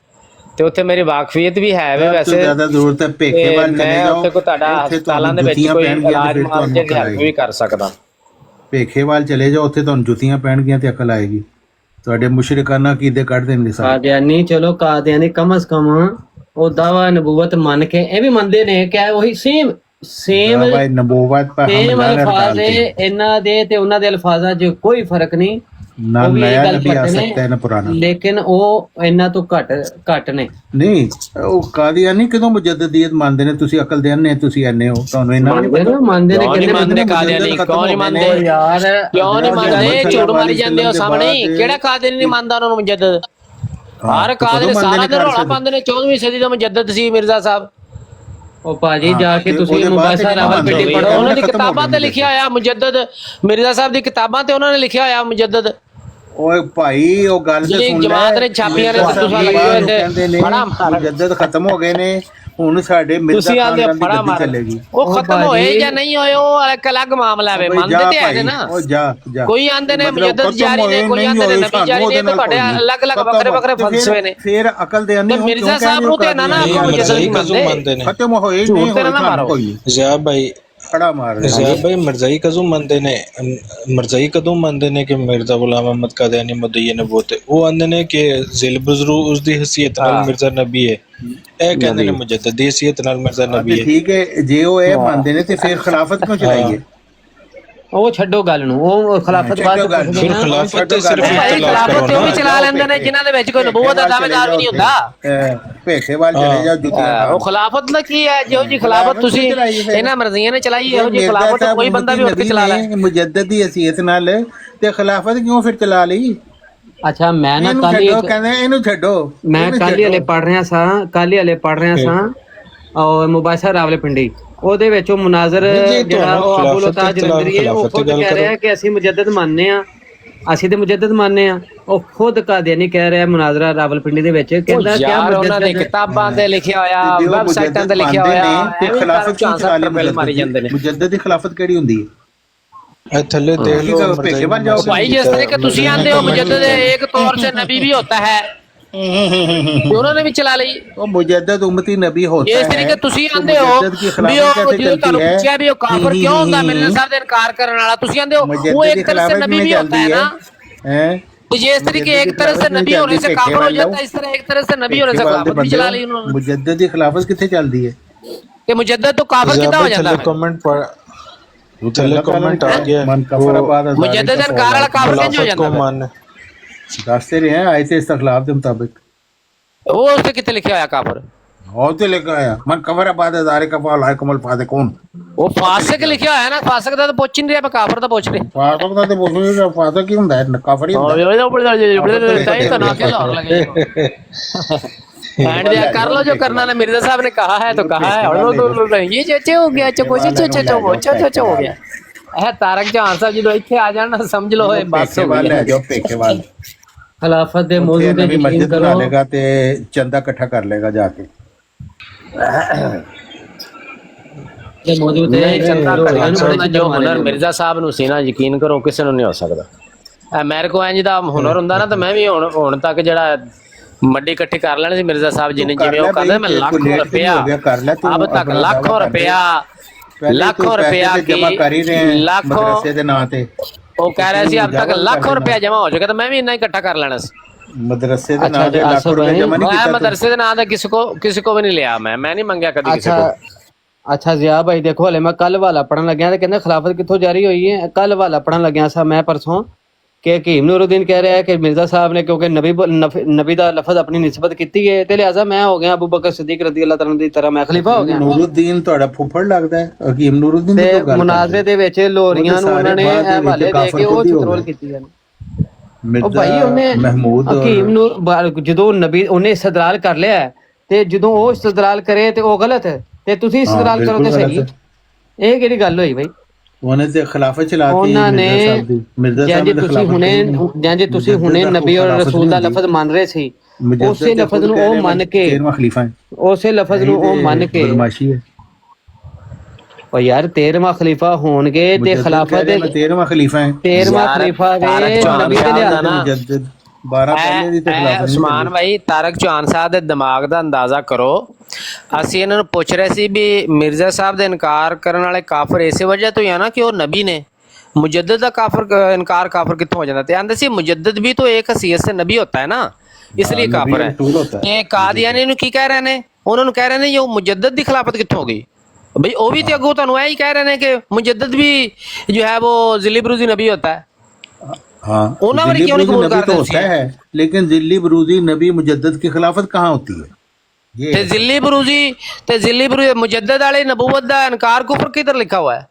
ਤੇ ਉੱਥੇ ਮੇਰੀ ਵਾਕਫੀਅਤ ਵੀ ਹੈ ਵੇ ਵੈਸੇ ਜ਼ਿਆਦਾ ਜ਼ਰੂਰਤ ਹੈ ਭੇਖੇਵਾਲ ਚਲੇ ਮੈਂ ਜਾਓ। ਉੱਥੇ ਕੋ ਤੁਹਾਡਾ ਹਸਪਤਾਲਾਂ ਦੇ ਵਿੱਚ ਕੋਈ ਇਲਾਜ ਮਾਲ ਦੇ ਹੈਲਪ ਵੀ ਕਰ ਸਕਦਾ। ਭੇਖੇਵਾਲ ਚਲੇ ਜਾਓ, ਉੱਥੇ ਤੁਹਾਨੂੰ ਜੁੱਤੀਆਂ ਪੈਣਗੀਆਂ ਤੇ ਅਕਲ ਆਏਗੀ। ਤੁਹਾਡੇ ਮੁਸ਼ਰਿਕਾਨਾ ਕੀਦੇ ਕੱਢ ਦੇਣਗੇ ਸਾਰੇ। ਕਾਦੀਆਨੀ ਚਲੋ ਕਾਦੀਆਨੀ ਕਮ ਅਸ ਕਮ ਉਹ ਦਾਵਾ ਨਬੂਵਤ ਮੰਨ ਕੇ ਇਹ ਵੀ ਮੰਨਦੇ ਨੇ ਕਿ ਉਹੀ ਸੇਮ ਭਾਈ ਨਬੂਵਤ ਪਰ ਸੇਮ ਅਲਫਾਜ਼ ਹੈ ਇਹਨਾਂ ਦੇ ਤੇ ਉਹਨਾਂ ਦੇ ਅਲਫਾਜ਼ਾਂ 'ਚ ਕੋਈ ਫਰਕ ਨਹੀਂ। ਨਾ ਨया नबी आ सकता है ना पुराना, ਲੇਕਿਨ ਉਹ ਇਹਨਾਂ ਤੋਂ ਘੱਟ ਨੇ। ਨਹੀਂ ਉਹ ਕਾਦੀਆਨੀ ਕਿਦੋਂ ਮੁਜੱਦਦੀਅਤ ਮੰਨਦੇ ਨੇ? ਤੁਸੀਂ ਅਕਲ ਦੇ ਅੰਨੇ, ਤੁਸੀਂ ਐਨੇ ਹੋ, ਤੁਹਾਨੂੰ ਇਹਨਾਂ ਨਹੀਂ ਪਤਾ। ਮੰਨਦੇ ਨੇ ਕਿਉਂ ਨਹੀਂ ਮੰਨਦੇ ਕਾਦੀਆਨੀ? ਕਿਉਂ ਨਹੀਂ ਮੰਨਦੇ ਯਾਰ? ਕਿਉਂ ਨਹੀਂ ਮੰਨਦੇ? ਝੂਠ ਮਾਰੀ ਜਾਂਦੇ ਹੋ ਸਾਹਮਣੇ। ਕਿਹੜਾ ਕਾਦੀਆਨੀ ਨਹੀਂ ਮੰਨਦਾ ਉਹਨਾਂ ਨੂੰ ਮੁਜੱਦਦ? ਹਰ ਕਾਦੀਆਨੀ ਸਾਰਾ ਦਿਨ ਰੌਲਾ ਪਾਉਂਦੇ ਨੇ 14ਵੀਂ ਸਦੀ ਦਾ ਮੁਜੱਦਦ ਸੀ ਮਿਰਜ਼ਾ ਸਾਹਿਬ। ਉਹ ਭਾਜੀ ਜਾ ਕੇ ਤੁਸੀਂ ਮੁਬਾਸ਼ਰ ਰਾਵਲਪਿੰਡੀ ਪੜ੍ਹੋ, ਉਹਨਾਂ ਦੀ ਕਿਤਾਬਾਂ ਤੇ ਲਿਖਿਆ ਹੋਇਆ ਮੁਜੱਦਦ। ਮਿਰਜ਼ਾ ਸਾਹਿਬ ਦੀ ਕਿਤਾਬਾਂ ਤੇ ਉਹਨਾਂ ਨੇ ਲਿਖਿਆ ਹੋਇਆ ਮੁਜੱਦਦ। ਓਏ ਭਾਈ ਉਹ ਗੱਲ ਤੇ ਸੁਣ ਲੈ, ਜਮਾਤ ਨੇ ਛਾਪੀਆਂ ਨੇ ਤੁਸੀਂ ਲੱਗੇ ਹੋਏ ਤੇ ਬੜਾ ਮੁਜੱਦਦ ਖਤਮ ਹੋ ਗਏ ਨੇ, ਹੁਣ ਸਾਡੇ ਤੁਸੀਂ ਮਿਰਜ਼ਾ ਆਂਦੇ ਖਾਨ ਦੀ ਫੜਾ ਗੱਦੀ ਮਾਰ ਚੱਲੇਗੀ। ਉਹ ਖਤਮ ਹੋਏ ਜਾਂ ਨਹੀਂ ਹੋਏ ਉਹ ਇੱਕ ਅਲੱਗ ਮਾਮਲਾ ਹੈ। ਮੰਨਦੇ ਤੇ ਹੈ ਨਾ। ਉਹ ਜਾ ਕੋਈ ਆਂਦੇ ਨੇ ਮੁਜੱਦਦ ਜਾਰੀ ਨੇ, ਕੋਈ ਆਂਦੇ ਨੇ ਨਬੀ ਜਾਰੀ ਨੇ, ਤੇ ਤੁਹਾਡੇ ਅਲੱਗ-ਅਲੱਗ ਵੱਖਰੇ ਫਲਸਫੇ ਨੇ। ਫਿਰ ਅਕਲ ਦੇ ਅੰਨੇ ਮਿਰਜ਼ਾ ਸਾਹਿਬ ਨੂੰ ਤੇ ਨਾ ਮੰਨਦੇ ਨੇ। ਖਤਮ ਹੋਏ ਨਹੀਂ ਹੋਏ ਜ਼ਿਆਬ ਭਾਈ ਖੜਾ ਮਾਰ ਜ਼ਿਆਬ ਭਾਈ ਮਿਰਜ਼ਾਈ ਕਦੋਂ ਮੰਨਦੇ ਨੇ? ਮਿਰਜ਼ਾਈ ਕਦੋਂ ਮੰਨਦੇ ਨੇ ਕਿ ਮਿਰਜ਼ਾ ਗੁਲਾਮ ਅਹਿਮਦ ਕਾਦੀਆਨੀ ਮੁਦੱਈ ਨਬੂਵਤ ਹੈ? ਉਹ ਆਂਦੇ ਨੇ ਕਿ ਜ਼ਿਲ ਬਜ਼ਰੂ ਉਸ ਦੀ ਹਸੀਅਤ ਨਾਲ ਮਿਰਜ਼ਾ ਨਬੀ ਹੈ। ਇਹ ਕਹਿੰਦੇ ਨੇ ਮੁਜੱਦਦ ਦੀ ਹਸੀਅਤ ਨਾਲ ਮਿਰਜ਼ਾ ਨਬੀ ਹੈ। ਠੀਕ ਹੈ, ਜੇ ਉਹ ਇਹ ਮੰਨਦੇ ਨੇ ਤੇ ਫਿਰ ਖਿਲਾਫਤ ਕਿਉਂ ਚਲਾਈਏ? ਉਹ ਛੱਡੋ ਗੱਲ ਨੂੰ, ਉਹ ਖਿਲਾਫਤ ਬਾਅਦ ਫਿਰ ਖਿਲਾਫਤ ਤੇ ਸਿਰਫ ਭਾਈ ਇਖਤਲਾਫ ਖਿਲਾਫਤ ਕਰੋ ਤੇ ਉਹ ਵੀ ਨਾ। ਚਲਾ ਲੈਂਦੇ ਨੇ ਜਿਨ੍ਹਾਂ ਦੇ ਵਿੱਚ ਕੋਈ ਨਬੂਵਤ ਦਾ ਦਾਅਵੇਦਾਰ ਵੀ ਨਹੀਂ ਹੁੰਦਾ। ਭੇਖੇਵਾਲ ਚਲੇ ਜਾਓ, ਜੁੱਤੀਆਂ ਉਹ ਖਿਲਾਫਤ ਦਾ ਕੀ ਹੈ? ਜਿਹੋ ਜੀ ਖਿਲਾਫਤ ਤੁਸੀਂ ਇਹਨਾਂ ਮਰਜ਼ੀਆਂ ਨੇ ਚਲਾਈ, ਇਹੋ ਜੀ ਖਿਲਾਫਤ ਕੋਈ ਬੰਦਾ ਵੀ ਉੱਠ ਕੇ ਚਲਾ ਲੈ। ਮੁਜੱਦਦ ਦੀ ਹਸੀਅਤ ਨਾਲ ਤੇ ਖਿਲਾਫਤ ਕਿਉਂ ਫਿਰ ਚਲਾ ਲਈ? ਅੱਛਾ ਮੈਂ ਨਾ ਇਹਨੂੰ ਛੱਡੋ, ਕਹਿੰਦੇ ਇਹਨੂੰ ਛੱਡੋ। ਮੈਂ ਕੱਲ ਹੀ ਹਲੇ ਪੜ ਰਿਹਾ ਸਾਂ ਔਰ ਮੁਬਾਸ਼ਰ ਰਾਵਲਪਿੰਡੀ ਉਹਦੇ ਵਿੱਚ ਉਹ ਮੁਨਾਜ਼ਰ ਜਿਹੜਾ ਉਹ ਅਬੂਲ ਉਤਾਜ ਜਲੰਧਰੀ ਹੈ, ਉਹ ਖੁਦ ਕਹਿ ਰਿਹਾ ਕਿ ਅਸੀਂ ਮੁਜੱਦਦ ਮੰਨਦੇ ਆ, ਅਸੀਂ ਤੇ ਮੁਜੱਦਦ ਮੰਨਦੇ ਆ। ਉਹ ਖੁਦ ਕਾਦੀਆਨੀ ਕਹਿ ਰਿਹਾ ਮੁਨਾਜ਼ਰਾ ਰਾਵਲਪਿੰਡੀ ਦੇ ਵਿੱਚ, ਕਹਿੰਦਾ ਕਿ ਉਹਨਾਂ ਦੇ ਕਿਤਾਬਾਂ ਤੇ ਲਿਖਿਆ ਹੋਇਆ, ਵੈਬਸਾਈਟਾਂ ਤੇ ਲਿਖਿਆ ਹੋਇਆ, ਖਿਲਾਫਤ ਕਿਉਂ ਚਲਾ ਲਈ? ਮਾਰੀ ਜਾਂਦੇ ਨੇ। ਮੁਜੱਦਦ ਦੀ ਖਿਲਾਫਤ ਕਿਹੜੀ ਹੁੰਦੀ ਹੈ? ਇਹ ਥੱਲੇ ਦੇਖ ਲਓ ਭੇਖੇਵਾਲ ਜਾਓ भाई जिस तरीके तुसी आंदे हो मुजद्दद एक तौर से नबी भी होता है, उन्होंने भी चला ली। वो मुजद्दद उम्मती नबी होता है। जिस तरीके तुसी आंदे हो भी ਉਹ ਜਦੋਂ ਤੁਹਾਨੂੰ ਪੁੱਛਿਆ ਵੀ ਉਹ ਕਾਫਰ ਕਿਉਂ ਹੁੰਦਾ ਮਿਰਜ਼ਾ ਸਾਹਿਬ ਦੇ ਇਨਕਾਰ ਕਰਨ ਵਾਲਾ, ਤੁਸੀਂ ਆਂਦੇ ਹੋ वो एक तरह से नबी भी होता है ना। तो जिस तरीके एक तरह से नबी होने से काफर हो जाता है, इस तरह एक तरह से नबी होने से खिलाफत भी चला ली उन्होंने। मुजद्दद की खिलाफत कितने चलती है कि मुजद्दद तो काफर कितना हो जाता है? कमेंट पढ़ थल्ले कमेंट आ गया मन कफर बाद मुजद्दद इनकार वाला काफर किंज हो को जाता है? मान दसते रहे हैं आयत इस्तखलाफ के मुताबिक। वो उससे कितने लिखा होया काफर? और तो लेकर आया मन कबर बाद दारे का फाल है कमल फादे कौन ਉਹ ਫਾਸਿਕ ਲਿਖਿਆ ਹੋਇਆ ਨਾ, ਫਾਸਿਕ ਦਾ ਤਾਂ ਪੁੱਛ ਹੀ ਨਹੀਂ ਰਿਹਾ, ਮੈਂ ਕਾਫਰ ਦਾ ਪੁੱਛ ਰਿਹਾ। फादक ਦਾ ਤੇ ਬੋਲੂਗਾ ਫਾਦਕ ਕੀ ਹੁੰਦਾ ਹੈ ਕਾਫਰੀ ਹੁੰਦਾ ਤਾਂ ਹੀ ਤਾਂ ਨਾ ਕਿ ਲਾਹੌਰ लगे एंड दिया कर लो जो करना है, मिर्जा साहब ने कहा है तो कहा है, और तो ये चेचे हो गया, चो हो गया। ਇਹ ਤਾਰਕ ਜਹਾਨ ਸਾਹਿਬ ਜਦੋਂ ਇੱਥੇ ਆ ਜਾਣ ਨਾ ਸਮਝ ਲਓ ਇਹ ਬਸ ਹੋ ਵਾਲ ਗਈ। ਹੈ ਜੋ ਪੇਕੇ ਵਾਲ ਖਿਲਾਫਤ ਦੇ ਮੌਜੂਦ ਤੇ ਵੀ ਯਕੀਨ ਮਸਜਿਦ ਬਣਾ ਕਰੋ। ਲੇਗਾ ਤੇ ਚੰਦਾ ਇਕੱਠਾ ਕਰ ਲੇਗਾ ਜਾ ਕੇ ਇਹ ਮੌਜੂਦ ਹੈ ਚੰਦਾ ਜੋ ਕਰਿਆ ਬੜੇ ਜੋ ਹੁਨਰ ਮਿਰਜ਼ਾ ਸਾਹਿਬ ਨੂੰ ਸੀ ਨਾ, ਯਕੀਨ ਕਰੋ ਕਿਸੇ ਨੂੰ ਨਹੀਂ ਹੋ ਸਕਦਾ। ਮੇਰੇ ਕੋਲ ਇੰਜ ਦਾ ਹੁਨਰ ਹੁੰਦਾ ਨਾ ਤਾਂ ਮੈਂ ਵੀ ਹੁਣ ਤੱਕ ਜਿਹੜਾ ਮੱਡੀ ਇਕੱਠੀ ਕਰ ਲੈਣੀ ਸੀ ਮਿਰਜ਼ਾ ਸਾਹਿਬ ਜੀ ਨੇ, ਜਿਵੇਂ ਉਹ ਕਹਿੰਦੇ ਮੈਂ ਲੱਖੋਂ ਰੁਪਇਆ ਅਬ ਤੱਕ ਲੱਖੋਂ ਰੁਪਇਆ ਜਮਾ ਕਰ ਹੀ ਰਹੇ ਲੱਖੋਂ ਮਦਰਸੇ ਦੇ ਨਾਂ ਤੇ ਉਹ ਕਹਿ ਰਿਹਾ ਸੀ ਅਬ ਤੱਕ ਲੱਖੋਂ ਰੁਪਇਆ ਜਮਾ ਹੋ ਜਾਏਗਾ, ਤਾਂ ਮੈਂ ਵੀ ਇੰਨਾ ਹੀ ਇਕੱਠਾ ਕਰ ਲੈਣਾ ਸੀ। ਮਦਰਸੇ ਦੇ ਨਾਂ ਤੇ ਲੱਖ ਰੁਪਏ ਜਮਾ ਨਹੀਂ मैं ਕੀਤਾ मदरसे के नाम किसी को भी नहीं लिया, मैं नहीं मंगया कभी किसी को। ਅੱਛਾ ਜ਼ਿਆ ਭਾਈ ਦੇਖੋ ਹਲੇ ਮੈਂ ਕੱਲ ਵਾਲਾ ਪੜਨ ਲੱਗਿਆ ਤੇ ਕਹਿੰਦੇ ਖਿਲਾਫਤ ਕਿੱਥੋਂ ਜਾਰੀ ਹੋਈ ਹੈ। ਕੱਲ ਵਾਲਾ ਪੜਨ ਲੱਗਿਆ ਸਾ ਮੈਂ ਪਰਸੋਂ ਕਿ ਹਕੀਮ ਨੂਰੁद्दीन ਕਹਿ ਰਿਹਾ ਹੈ ਕਿ ਮਿਰਜ਼ਾ ਸਾਹਿਬ ਨੇ ਕਿਉਂਕਿ ਨਬੀ ਦਾ ਲਫ਼ਜ਼ ਆਪਣੀ ਨਿਸਬਤ ਕੀਤੀ ਹੈ ਤੇ ਲਿਹਾਜ਼ਾ ਮੈਂ ਹੋ ਗਿਆ ਅਬੂ ਬਕਰ ਸਿੱਦੀਕ ਰਜ਼ੀ ਅੱਲਾਹ ਤਾਲਾ ਦੀ ਤਰ੍ਹਾਂ ਮੈਂ ਖਲੀਫਾ ਹੋ ਗਿਆ। ਨੂਰੁद्दीन ਤੁਹਾਡਾ ਫੁੱਫੜ ਲੱਗਦਾ ਹੈ ਹਕੀਮ ਨੂਰੁद्दीन ਦੀ ਤੇ ਮੁਨਾਜ਼ਰੇ ਦੇ ਵਿੱਚ ਲੋਰੀਆਂ ਨੂੰ ਉਹਨਾਂ ਨੇ ਇਹ ਹਵਾਲੇ ਦੇ ਕੇ ਉਹ ਕੰਟਰੋਲ ਕੀਤੀ ਹਨ। ਉਹ ਭਾਈ ਉਹਨੇ ਹਕੀਮ ਨੂੰ ਜਦੋਂ ਨਬੀ ਉਹਨੇ ਇਸਤਦਲਾਲ ਕਰ ਲਿਆ ਤੇ ਜਦੋਂ ਉਹ ਇਸਤਦਲਾਲ ਕਰੇ ਤੇ ਉਹ ਗਲਤ ਹੈ ਤੇ ਤੁਸੀਂ ਇਸਤਦਲਾਲ ਕਰੋ ਤੇ ਸਹੀ। ਇਹ ਕਿਹੜੀ ਗੱਲ ਹੋਈ ਭਾਈ? ਉਹਨੇ ਤੇ ਖਿਲਾਫਤ ਚਲਾਤੀ ਉਹਨਾਂ ਨੇ ਜੇ ਤੁਸੀਂ ਹੁਣੇ ਨਬੀ ਔਰ ਰਸੂਲ ਦਾ ਲਫ਼ਜ਼ ਮੰਨ ਰਹੇ ਸੀ, ਉਸੇ ਲਫ਼ਜ਼ ਨੂੰ ਉਹ ਮੰਨ ਕੇ ਉਸੇ ਲਫ਼ਜ਼ ਨੂੰ ਉਹ ਮੰਨ ਕੇ ਬਦਮਾਸ਼ੀ ਹੈ। ਉਹ ਯਾਰ 13ਵਾਂ ਖਲੀਫਾ ਹੋਣਗੇ ਤੇ ਖਿਲਾਫਤ ਦੇ 13ਵਾਂ ਖਲੀਫਾ ਹੈ 13ਵਾਂ ਖਲੀਫਾ ਦੇ ਨਬੀ ਦੇ ਲਿਹਾਜ਼ ਨਾਲ ਮੁਜੱਦਦ 12 ਪਹਿਲੇ ਦੀ ਤੇ ਖਿਲਾਫਤ ਉਸਮਾਨ ਭਾਈ ਤਾਰਕ ਚੌਹਾਨ ਸਾਹਿਬ ਦੇ ਦਿਮਾਗ ਦਾ ਅੰਦਾਜ਼ਾ ਕਰੋ। ਅਸੀਂ ਇਹਨਾਂ ਨੂੰ ਪੁੱਛ ਰਹੇ ਸੀ ਵੀ ਮਿਰਜ਼ਾ ਸਾਹਿਬ ਦੇ ਇਨਕਾਰ ਕਰਨ ਵਾਲੇ ਕਾਫਰ ਇਸੇ ਵਜ੍ਹਾ ਤੋਂ ਹੀ ਆ ਨਾ ਕਿ ਉਹ ਨਬੀ ਨੇ। मुजद्दद ਦਾ ਕਾਫਰ ਇਨਕਾਰ ਕਾਫਰ ਕਿੱਥੋਂ ਹੋ ਜਾਂਦਾ? ਤੇ ਆਂਦੇ ਸੀ ਮੁਜੱਦਦ ਵੀ तो एक हैसियत से नबी होता है ना, इसलिए काफर है। ਇਹ ਕਾਦੀਆਨੀ ਨੂੰ ਕੀ ਕਹਿ ਰਹੇ ਨੇ? ਉਹਨਾਂ ਨੂੰ ਕਹਿ ਰਹੇ ਨੇ ਇਹ ਮੁਜੱਦਦ ਦੀ ਖਿਲਾਫਤ ਕਿੱਥੋਂ ਹੋ ਗਈ? भाई वो भी तो अगो ਤੁਹਾਨੂੰ ਇਹ ਹੀ ਕਹਿ ਰਹੇ ਨੇ कि मुजद्दद भी जो है वो ज़िली बरूज़ी नबी होता है। हाँ ਉਹਨਾਂ ਵਾਲੀ ਕਿਉਂ ਨਹੀਂ ਕਬੂਲ ਕਰਦੇ? होता है लेकिन ज़िली बरूज़ी नबी मुजद्दद की खिलाफत कहाँ होती है? ਤੇ ज़िली बरूज़ी मुजद्दद वाले नबूवत ਦਾ इनकार कुफर किधर लिखा हुआ है?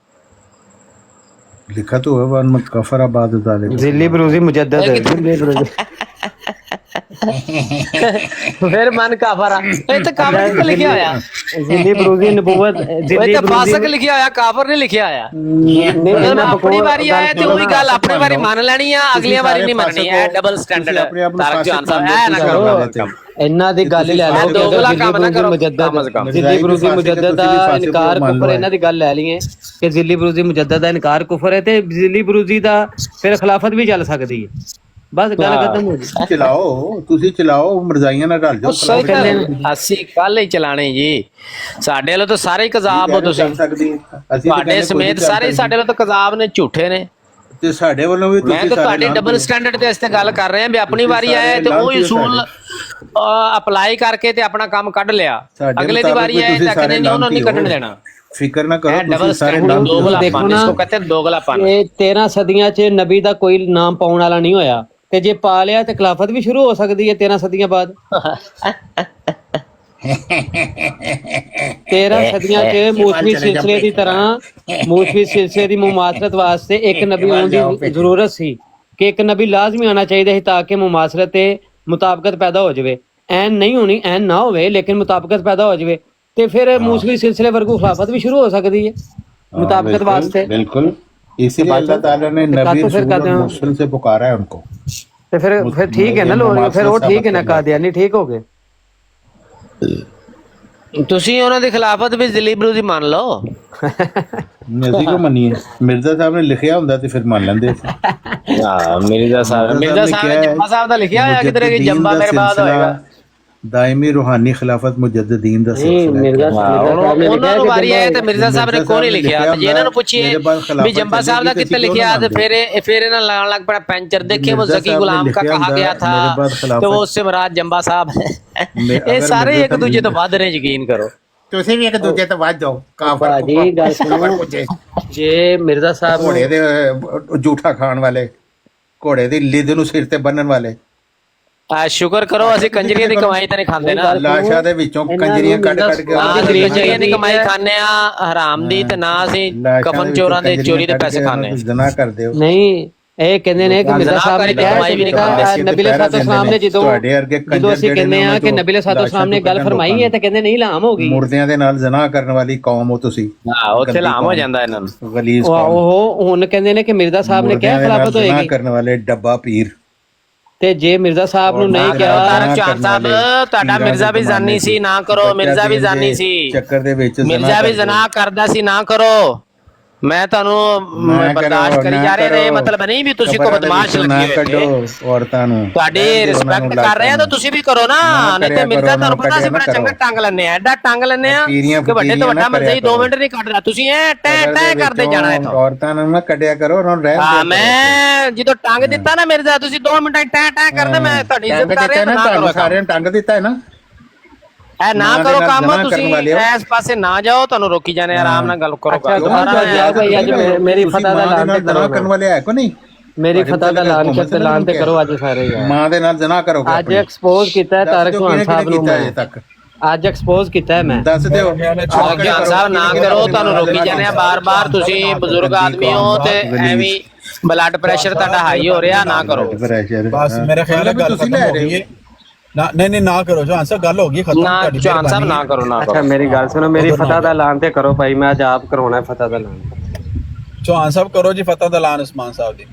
लिखा तो है वन में कफर आबाद ज़िली बरूज़ी मुजद्दद फिर मन काफर ਇਹ ਤਾਂ ਕਾਫਰ ਕਿੱਥੇ ਲਿਖਿਆ ਹੋਇਆ? ज़िली बरूज़ी नबूवत ਇਹ ਤਾਂ ਫਾਸਕ ਲਿਖਿਆ ਹੋਇਆ, ਕਾਫਰ ਨਹੀਂ ਲਿਖਿਆ ਹੋਇਆ। ਆਪਣੀ ਵਾਰੀ ਆਇਆ ਤੇ ਉਹੀ ਗੱਲ ਆਪਣੀ ਵਾਰੀ ਮੰਨ ਲੈਣੀ ਆ, ਅਗਲੀਆਂ ਵਾਰੀ ਨਹੀਂ ਮੰਨਣੀ। ਇਹ ਡਬਲ ਸਟੈਂਡਰਡ ਤਾਰਕ ਚੌਹਾਨ ਸਾਹਿਬ ਐ ਨਾ ਕਰੋ। ਇਹਨਾਂ ਦੀ ਗੱਲ ਲੈ ਲਓ ਦੋਗਲਾ ਕੰਮ ਨਾ ਕਰੋ। ज़िली बरूज़ी मुजद्दद ਦਾ ਇਨਕਾਰ ਕੁਫਰ, ਇਹਨਾਂ ਦੀ ਗੱਲ ਲੈ ਲਈਏ ਕਿ ज़िली बरूज़ी मुजद्दद ਦਾ ਇਨਕਾਰ ਕੁਫਰ ਹੈ ਤੇ ज़िली बरूज़ी ਦਾ ਫਿਰ ਖਿਲਾਫਤ ਵੀ ਚੱਲ ਸਕਦੀ ਹੈ। ਬਸ ਗੱਲ ਖਤਮ ਹੋ ਗਈ। ਚਲਾਓ ਤੁਸੀਂ ਚਲਾਓ, ਮਰਜ਼ਾਈਆਂ ਨਾਲ ਢਲ ਜਾਓ। ਅਸੀਂ ਕੱਲ ਹੀ ਚਲਾਣੇ ਜੀ, ਸਾਡੇ ਵੱਲੋਂ ਤਾਂ ਸਾਰੇ ਕਜ਼ਾਬ ਹੋ ਤੁਸੀਂ, ਤੁਹਾਡੇ ਸਮੇਤ ਸਾਰੇ ਸਾਡੇ ਵੱਲੋਂ ਤਾਂ ਕਜ਼ਾਬ ਨੇ, ਝੂਠੇ ਨੇ। ਤੇ ਸਾਡੇ ਵੱਲੋਂ ਵੀ ਮੈਂ ਤਾਂ ਤੁਹਾਡੇ ਡਬਲ ਸਟੈਂਡਰਡ ਤੇ ਇਸ ਤੇ ਗੱਲ ਕਰ ਰਹੇ ਹਾਂ ਵੀ ਆਪਣੀ ਵਾਰੀ ਆਇਆ ਤੇ ਉਹ ਅਸੂਲ ਅਪਲਾਈ ਕਰਕੇ ਤੇ ਆਪਣਾ ਕੰਮ ਕੱਢ ਲਿਆ, ਅਗਲੇ ਦੀ ਵਾਰੀ ਆਏ ਤਾਂ ਕਹਿੰਦੇ ਨਹੀਂ ਉਹਨਾਂ ਨੇ ਕੱਢਣ ਦੇਣਾ। ਫਿਕਰ ਨਾ ਕਰੋ, ਡਬਲ ਸਟੈਂਡਰਡ ਦੋਗਲਾਪਨ, ਇਸਕੋ ਕਹਤੇ हैं ਦੋਗਲਾਪਨ। ਇਹ 13 ਸਦੀਆਂ 'ਚ ਨਬੀ ਦਾ ਕੋਈ ਨਾਮ ਪਾਉਣ ਵਾਲਾ ਨਹੀਂ ਹੋਇਆ ਤੇ ਜੇ ਪਾ ਲਿਆ ਤੇ ਖਿਲਾਫਤ ਵੀ ਸ਼ੁਰੂ ਹੋ ਸਕਦੀ ਹੈ 13 ਸਦੀਆਂ ਬਾਅਦ। 13 ਸਦੀਆਂ 'ਚ ਮੂਸਵੀ ਸਿਲਸਿਲੇ ਦੀ ਤਰ੍ਹਾਂ ਮੂਸਵੀ ਸਿਲਸਿਲੇ ਦੀ ਮੁਮਾਸਰਤ ਵਾਸਤੇ ਇੱਕ ਨਬੀ ਆਉਣ ਦੀ ਜ਼ਰੂਰਤ ਸੀ ਕਿ ਇੱਕ ਨਬੀ ਲਾਜ਼ਮੀ ਆਉਣਾ ਚਾਹੀਦਾ ਸੀ ਤਾਂ ਕਿ ਮੁਮਾਸਰਤ ਤੇ ਮੁਤਾਬਕਤ ਪੈਦਾ ਹੋ ਜਾਵੇ। ਐਨ ਨਹੀਂ ਹੋਣੀ, ਐਨ ਨਾ ਹੋਵੇ ਲੇਕਿਨ ਮੁਤਾਬਕਤ ਪੈਦਾ ਹੋ ਜਾਵੇ ਤੇ ਫਿਰ ਮੂਸਵੀ ਸਿਲਸਿਲੇ ਵਰਗੂ ਖਿਲਾਫਤ ਵੀ ਸ਼ੁਰੂ ਹੋ ਸਕਦੀ ਹੈ मुताबिकत वास्ते। बिल्कुल, इसीलिए अल्लाह ताला ने नबी रसूल से पुकारा है उनको। तो फिर ठीक है ना लोग, फिर वो ठीक है ना, कादियानी ठीक हो गए। ਤੁਸੀਂ ਉਹਨਾਂ ਦੀ ਖਿਲਾਫਤ ਵੀ ज़िली बरूज़ी ਮੰਨ ਲਓ। ਅਸੀਂ ਕਿਉਂ ਮੰਨੀਏ? ਮਿਰਜ਼ਾ ਸਾਹਿਬ ਨੇ ਲਿਖਿਆ ਹੁੰਦਾ ਤੇ ਫਿਰ ਮੰਨ ਲੈਂਦੇ। ਹਾਂ ਮਿਰਜ਼ਾ ਸਾਹਿਬ ਨੇ ਜੰਬਾ ਸਾਹਿਬ ਦਾ ਲਿਖਿਆ ਹੋਇਆ ਕਿਧਰੇ ਕਿ ਜੰਬਾ ਮੇਰੇ ਬਾਅਦ ਹੋਏਗਾ। दायमी रूहानी खिलाफत मुजद्ददीन दा ਉਹਨਾਂ ਨੂੰ ਵਾਰੀ ਆਇਆ ਤੇ ਮਿਰਜ਼ਾ ਸਾਹਿਬ ਨੇ ਕੋਈ ਨਹੀਂ ਲਿਖਿਆ। ਜੇ ਇਹਨਾਂ ਨੂੰ ਪੁੱਛੀਏ ਵੀ ਜੰਬਾ ਸਾਹਿਬ ਦਾ ਕਿੱਥੇ ਲਿਖਿਆ ਤੇ ਫਿਰ ਇਹਨਾਂ ਲਾਣ ਲੱਗ ਪੜਾ ਪੈਂਚਰ ਦੇਖੇ वो ज़की गुलाम का कहा गया था तो वो उससे मुराद जंबा साहब है। ਇਹ ਸਾਰੇ ਇੱਕ ਦੂਜੇ ਤੋਂ ਵੱਧ ਰਹੇ, ਯਕੀਨ ਕਰੋ। ਤੁਸੀਂ ਵੀ ਇੱਕ ਦੂਜੇ ਤੋਂ ਵੱਧ ਜਾਓ। ਕਾਫਰ ਜੀ ਗੱਲ ਸੁਣੋ, ਜੇ ਮਿਰਜ਼ਾ ਸਾਹਿਬ ਘੋੜੇ ਦੇ ਝੂਠਾ ਖਾਣ ਵਾਲੇ, ਘੋੜੇ ਦੀ ਲਿਦ ਨੂੰ ਸਿਰ ਤੇ ਬੰਨਣ ਵਾਲੇ, ਸ਼ੁਕਰ ਕਰੋ ਅਸੀਂ ਕੰਜਰੀਆਂ ਦੀ ਕਮਾਈ ਤਾਂ ਨਹੀਂ ਖਾਂਦੇ ਨਾ। ਲਾਸ਼ਾਂ ਦੇ ਵਿੱਚੋਂ ਕੰਜਰੀਆਂ ਕੱਢ ਕੱਢ ਕੇ ਨਾ ਉਹਦੇ ਅਸੀਂ ਗਰੀਬ ਕੰਜਰੀਆਂ ਦੀ ਕਮਾਈ ਖਾਂਦੇ ਆ ਹਰਾਮ ਦੀ, ਤੇ ਨਾ ਅਸੀਂ ਲਾਸ਼ਾਂ ਕਫਨ ਦੇ ਚੋਰਾਂ ਦੇ ਵਿੱਚੋਂ ਚੋਰੀ ਦੇ ਕੰਜਰੀਆਂ ਪੈਸੇ ਕੱਢ ਕੇ ਖਾਂਦੇ ਆ। ਤੁਸੀਂ ਜ਼ਨਾ ਕਰਦੇ ਹੋ। ਨਹੀਂ ਇਹ ਕਹਿੰਦੇ ਨੇ ਕਿ ਮਿਰਜ਼ਾ ਸਾਹਿਬ ਨੇ ਕਿਹਾ ਕਮਾਈ ਵੀ ਨਹੀਂ ਖਾਂਦੇ। ਨਬੀ ਅਲੈਹਿਸਸਲਾਮ ਨੇ ਜਦੋਂ ਤੁਹਾਡੇ ਵਰਗੇ ਜਦੋਂ ਅਸੀਂ ਕਹਿੰਦੇ ਆ ਕਿ ਨਬੀ ਅਲੈਹਿਸਸਲਾਮ ਨੇ ਗੱਲ ਫਰਮਾਈ ਹੈ ਤਾਂ ਕਹਿੰਦੇ ਨਹੀਂ ਲਾਮ ਹੋ ਗਈ। ਮੁਰਦਿਆਂ ਦੇ ਨਾਲ ਜ਼ਨਾ ਕਰਨ ਵਾਲੀ ਕੌਮ ਹੋ ਤੁਸੀਂ। ਹਾਂ ਉੱਥੇ ਲਾਮ ਹੋ ਜਾਂਦਾ ਇਹਨਾਂ ਨੂੰ। ਗਲੀਜ਼ ਕੌਮ। ਉਹ ਹੁਣ ਕਹਿੰਦੇ ਨੇ ਕਿ ਮਿਰਜ਼ਾ ਸਾਹਿਬ ਨੇ ਕਿਹਾ ਖਿਲਾਫਤ ਜ਼ਨਾ ਹੋਏਗੀ, ਕਰਨ ਵਾਲੇ ਡੱਬਾ ਪੀਰ। ਤੇ ਜੇ ਮਿਰਜ਼ਾ ਸਾਹਿਬ ਨੂੰ ਨਹੀਂ ਕਿਹਾ ਤਾਰਕ ਚੌਹਾਨ ਸਾਹਿਬ ਤੁਹਾਡਾ ਮਿਰਜ਼ਾ ਵੀ ਜ਼ਾਨੀ ਸੀ, ਨਾ ਕਰੋ। ਮਿਰਜ਼ਾ ਵੀ ਜ਼ਾਨੀ ਸੀ, ਚੱਕਰ ਦੇ ਵਿੱਚ ਮਿਰਜ਼ਾ ਵੀ ਜ਼ਨਾ ਕਰਦਾ ਸੀ, ਨਾ ਕਰੋ। ਮੈਂ ਤੁਹਾਨੂੰ ਬਰਦਾਸ਼ਤ ਕਰੀ ਜਾ ਰਹੇ, ਮਤਲਬ ਨਹੀਂ ਵੀ ਤੁਸੀਂ ਕੋ ਬਦਮਾਸ਼ ਲੱਗੇ ਹੋਏ ਔਰਤਾਂ ਨੂੰ ਤੁਹਾਡੀ ਰਿਸਪੈਕਟ ਕਰ ਰਹੇ ਆ ਤਾਂ ਤੁਸੀਂ ਵੀ ਕਰੋ ਨਾ। ਨਹੀਂ ਤੇ ਮਿਰਜ਼ਾ ਤੁਹਾਨੂੰ ਪਤਾ ਸੀ ਬੜਾ ਚੰਗਾ ਟੰਗ ਲੈਣੇ ਆ, ਐਡਾ ਟੰਗ ਲੈਣੇ ਆ ਕਿ ਵੱਡੇ ਤੋਂ ਵੱਡਾ ਮਿਰਜ਼ਾ ਹੀ 2 ਮਿੰਟ ਨਹੀਂ ਕੱਢਦਾ। ਤੁਸੀਂ ਐ ਟੈ ਟੈ ਕਰਦੇ ਜਾਣਾ ਇੱਥੋਂ। ਔਰਤਾਂ ਨੂੰ ਨਾ ਕੱਢਿਆ ਕਰੋ, ਉਹਨਾਂ ਨੂੰ ਰਹਿਣ ਦਿਓ। ਹਾਂ ਮੈਂ ਜਦੋਂ ਟੰਗ ਦਿੱਤਾ ਨਾ ਮਿਰਜ਼ਾ, ਤੁਸੀਂ 2 ਮਿੰਟਾਂ ਟੈ ਟੈ ਕਰਦੇ, ਮੈਂ ਤੁਹਾਡੀ ਇੱਜ਼ਤ ਕਰ ਰਿਹਾ ਨਾ। ਤੁਹਾਨੂੰ ਸਾਰਿਆਂ ਨੂੰ ਟੰਗ ਦਿੱਤਾ ਹੈ ਨਾ। ਐ ਨਾ ਕਰੋ ਕੰਮ, ਤੁਸੀਂ ਇਸ ਪਾਸੇ ਨਾ ਜਾਓ, ਤੁਹਾਨੂੰ ਰੋਕੀ ਜਾਣੇ। ਆਰਾਮ ਨਾਲ ਗੱਲ ਕਰੋ। ਭਾਈ ਅੱਜ ਮੇਰੀ ਫਤਹ ਦਾ ਐਲਾਨ ਤੇ ਕਰੋ। ਕਰਨ ਵਾਲੇ ਹੈ ਕੋ ਨਹੀਂ? ਮੇਰੀ ਫਤਹ ਦਾ ਐਲਾਨ ਤੇ ਕਰੋ ਅੱਜ ਸਾਰੇ ਯਾਰ। ਮਾਂ ਦੇ ਨਾਲ ਜ਼ਨਾ ਕਰੋਗੇ। ਅੱਜ ਐਕਸਪੋਜ਼ ਕੀਤਾ ਹੈ ਤਾਰਕ ਚੌਹਾਨ ਸਾਹਿਬ ਨੂੰ ਮੈਂ। ਅੱਜ ਐਕਸਪੋਜ਼ ਕੀਤਾ ਹੈ ਮੈਂ। ਦੱਸ ਦਿਓ ਚੌਹਾਨ ਸਾਹਿਬ ਨਾ ਕਰੋ, ਤੁਹਾਨੂੰ ਰੋਕੀ ਜਾਣੇ ਆ ਬਾਰ-ਬਾਰ। ਤੁਸੀਂ ਬਜ਼ੁਰਗ ਆਦਮੀ ਹੋ ਤੇ ਐਵੇਂ ਬਲੱਡ ਪ੍ਰੈਸ਼ਰ ਤੁਹਾਡਾ ਹਾਈ ਹੋ ਰਿਹਾ, ਨਾ ਕਰੋ। ਬਸ ਮੇਰੇ ਖਿਆਲ ਹੈ ਗੱਲ ਖਤਮ ਹੋ ਗਈ ਹੈ ਨਾ। ਨਹੀਂ ਨਾ ਕਰੋ ਚੌਹਾਨ ਸਾਹਿਬ, ਗੱਲ ਹੋ ਗਈ ਖਤਮ। ਨਾ ਚੌਹਾਨ ਸਾਹਿਬ ਨਾ ਕਰੋ, ਨਾ ਕਰੋ। ਅੱਛਾ ਮੇਰੀ ਗੱਲ ਸੁਣੋ, ਮੇਰੀ ਫਤਹ ਦਾ ਐਲਾਨ ਤੇ ਕਰੋ ਭਾਈ। ਮੈਂ ਅੱਜ ਆਪ ਕਰਾਉਣਾ ਹੈ ਫਤਹ ਦਾ ਐਲਾਨ। ਚੌਹਾਨ ਸਾਹਿਬ ਕਰੋ ਜੀ ਫਤਹ ਦਾ ਐਲਾਨ ਉਸਮਾਨ ਸਾਹਿਬ ਦੀ।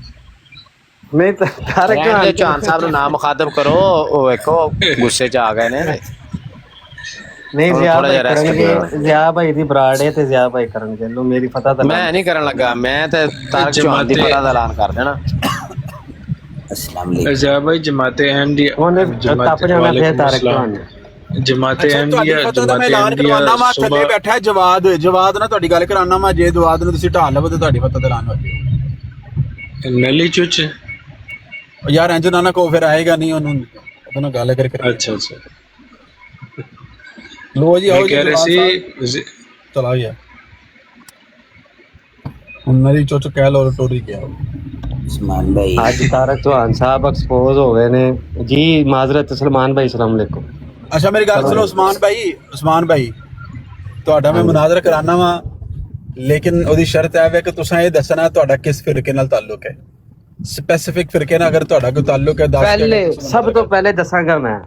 ਨਹੀਂ ਤਾਰਕ ਚੌਹਾਨ ਸਾਹਿਬ ਨੂੰ ਨਾ ਮੁਖਾਤਬ ਕਰੋ, ਉਹ ਵੇਖੋ ਗੁੱਸੇ 'ਚ ਆ ਗਏ ਨੇ। ਨਹੀਂ ਜ਼ਿਆ ਭਾਈ ਦੀ ਬਰਾੜ ਹੈ ਤੇ ਜ਼ਿਆ ਭਾਈ ਕਰਨਗੇ। ਲੋ ਮੇਰੀ ਫਤਹ ਦਾ ਮੈਂ ਨਹੀਂ ਕਰਨ ਲੱਗਾ, ਮੈਂ ਤੇ ਤਾਰਕ ਚੌਹਾਨ ਦੀ ਫਤਹ ਦਾ ਐਲਾਨ ਕਰ ਦੇਣਾ। ਅਜਾ ਭਾਈ ਜਮਾਤੇ ਅਹਿਮਦੀਆ ਉਹਨੇ ਟੱਪ ਜਾਣਾ ਫਿਰ ਤਾਰਕ ਚੌਹਾਨ ਨੇ। ਜਮਾਤੇ ਅਹਿਮਦੀਆ ਐਲਾਨ ਕਰਵਾਉਣਾ ਵਾ। ਥੱਲੇ ਬੈਠਾ ਜਵਾਦ ਨਾ ਤੁਹਾਡੀ ਗੱਲ ਕਰਾਉਣਾ ਵਾ। ਜੇ ਜਵਾਦ ਨੂੰ ਤੁਸੀਂ ਢਾਲ ਲਵੋ ਤੇ ਤੁਹਾਡੀ ਫਤਹ ਦਾ ਐਲਾਨ ਹੋ ਜਾਏਗਾ। ਨਲੀ ਚੁੱਚ ਯਾਰ ਇੰਜ ਨਾ ਕੋ ਫਿਰ ਆਏਗਾ ਨਹੀਂ ਉਹਨੂੰ, ਉਹਦੇ ਨਾਲ ਗੱਲ ਕਰਕੇ। ਅੱਛਾ ਲੋ ਜੀ ਆਓ ਜੀ ਕਹਿ ਰਹੇ ਸੀ ਚਲਾ ਯਾਰ ਹੁਣ ਨਲੀ ਚੁੱਚ ਕਹਿ ਲੋ ਟੋਰੀ ਗਿਆ। सलमान भाई ਅੱਜ ਤਾਰਕ ਚੌਹਾਨ ਸਾਹਿਬ ਐਕਸਪੋਜ਼ ਹੋ ਗਏ ਨੇ ਜੀ। ਮਾਜ਼ਰਤ ਸਲਮਾਨ ਭਾਈ, ਸਲਾਮ ਅਲੈਕੁਮ। ਅੱਛਾ ਮੇਰੀ ਗੱਲ ਸੁਣੋ ਉਸਮਾਨ ਭਾਈ ਤੁਹਾਡਾ ਮੈਂ ਮੁਨਾਜ਼ਰਾ ਕਰਾਨਾ ਵਾ, ਲੇਕਿਨ ਉਹਦੀ ਸ਼ਰਤ ਹੈ ਵੇ ਕਿ ਤੁਸੀਂ ਇਹ ਦੱਸਣਾ ਤੁਹਾਡਾ ਕਿਸ ਫਿਰਕੇ ਨਾਲ ਤਾਲੁਕ ਹੈ। ਸਪੈਸੀਫਿਕ ਫਿਰਕੇ ਨਾਲ ਅਗਰ ਤੁਹਾਡਾ ਕੋਈ ਤਾਲੁਕ ਹੈ ਪਹਿਲੇ ਸਭ ਤੋਂ ਪਹਿਲੇ ਦੱਸਾਂਗਾ ਮੈਂ,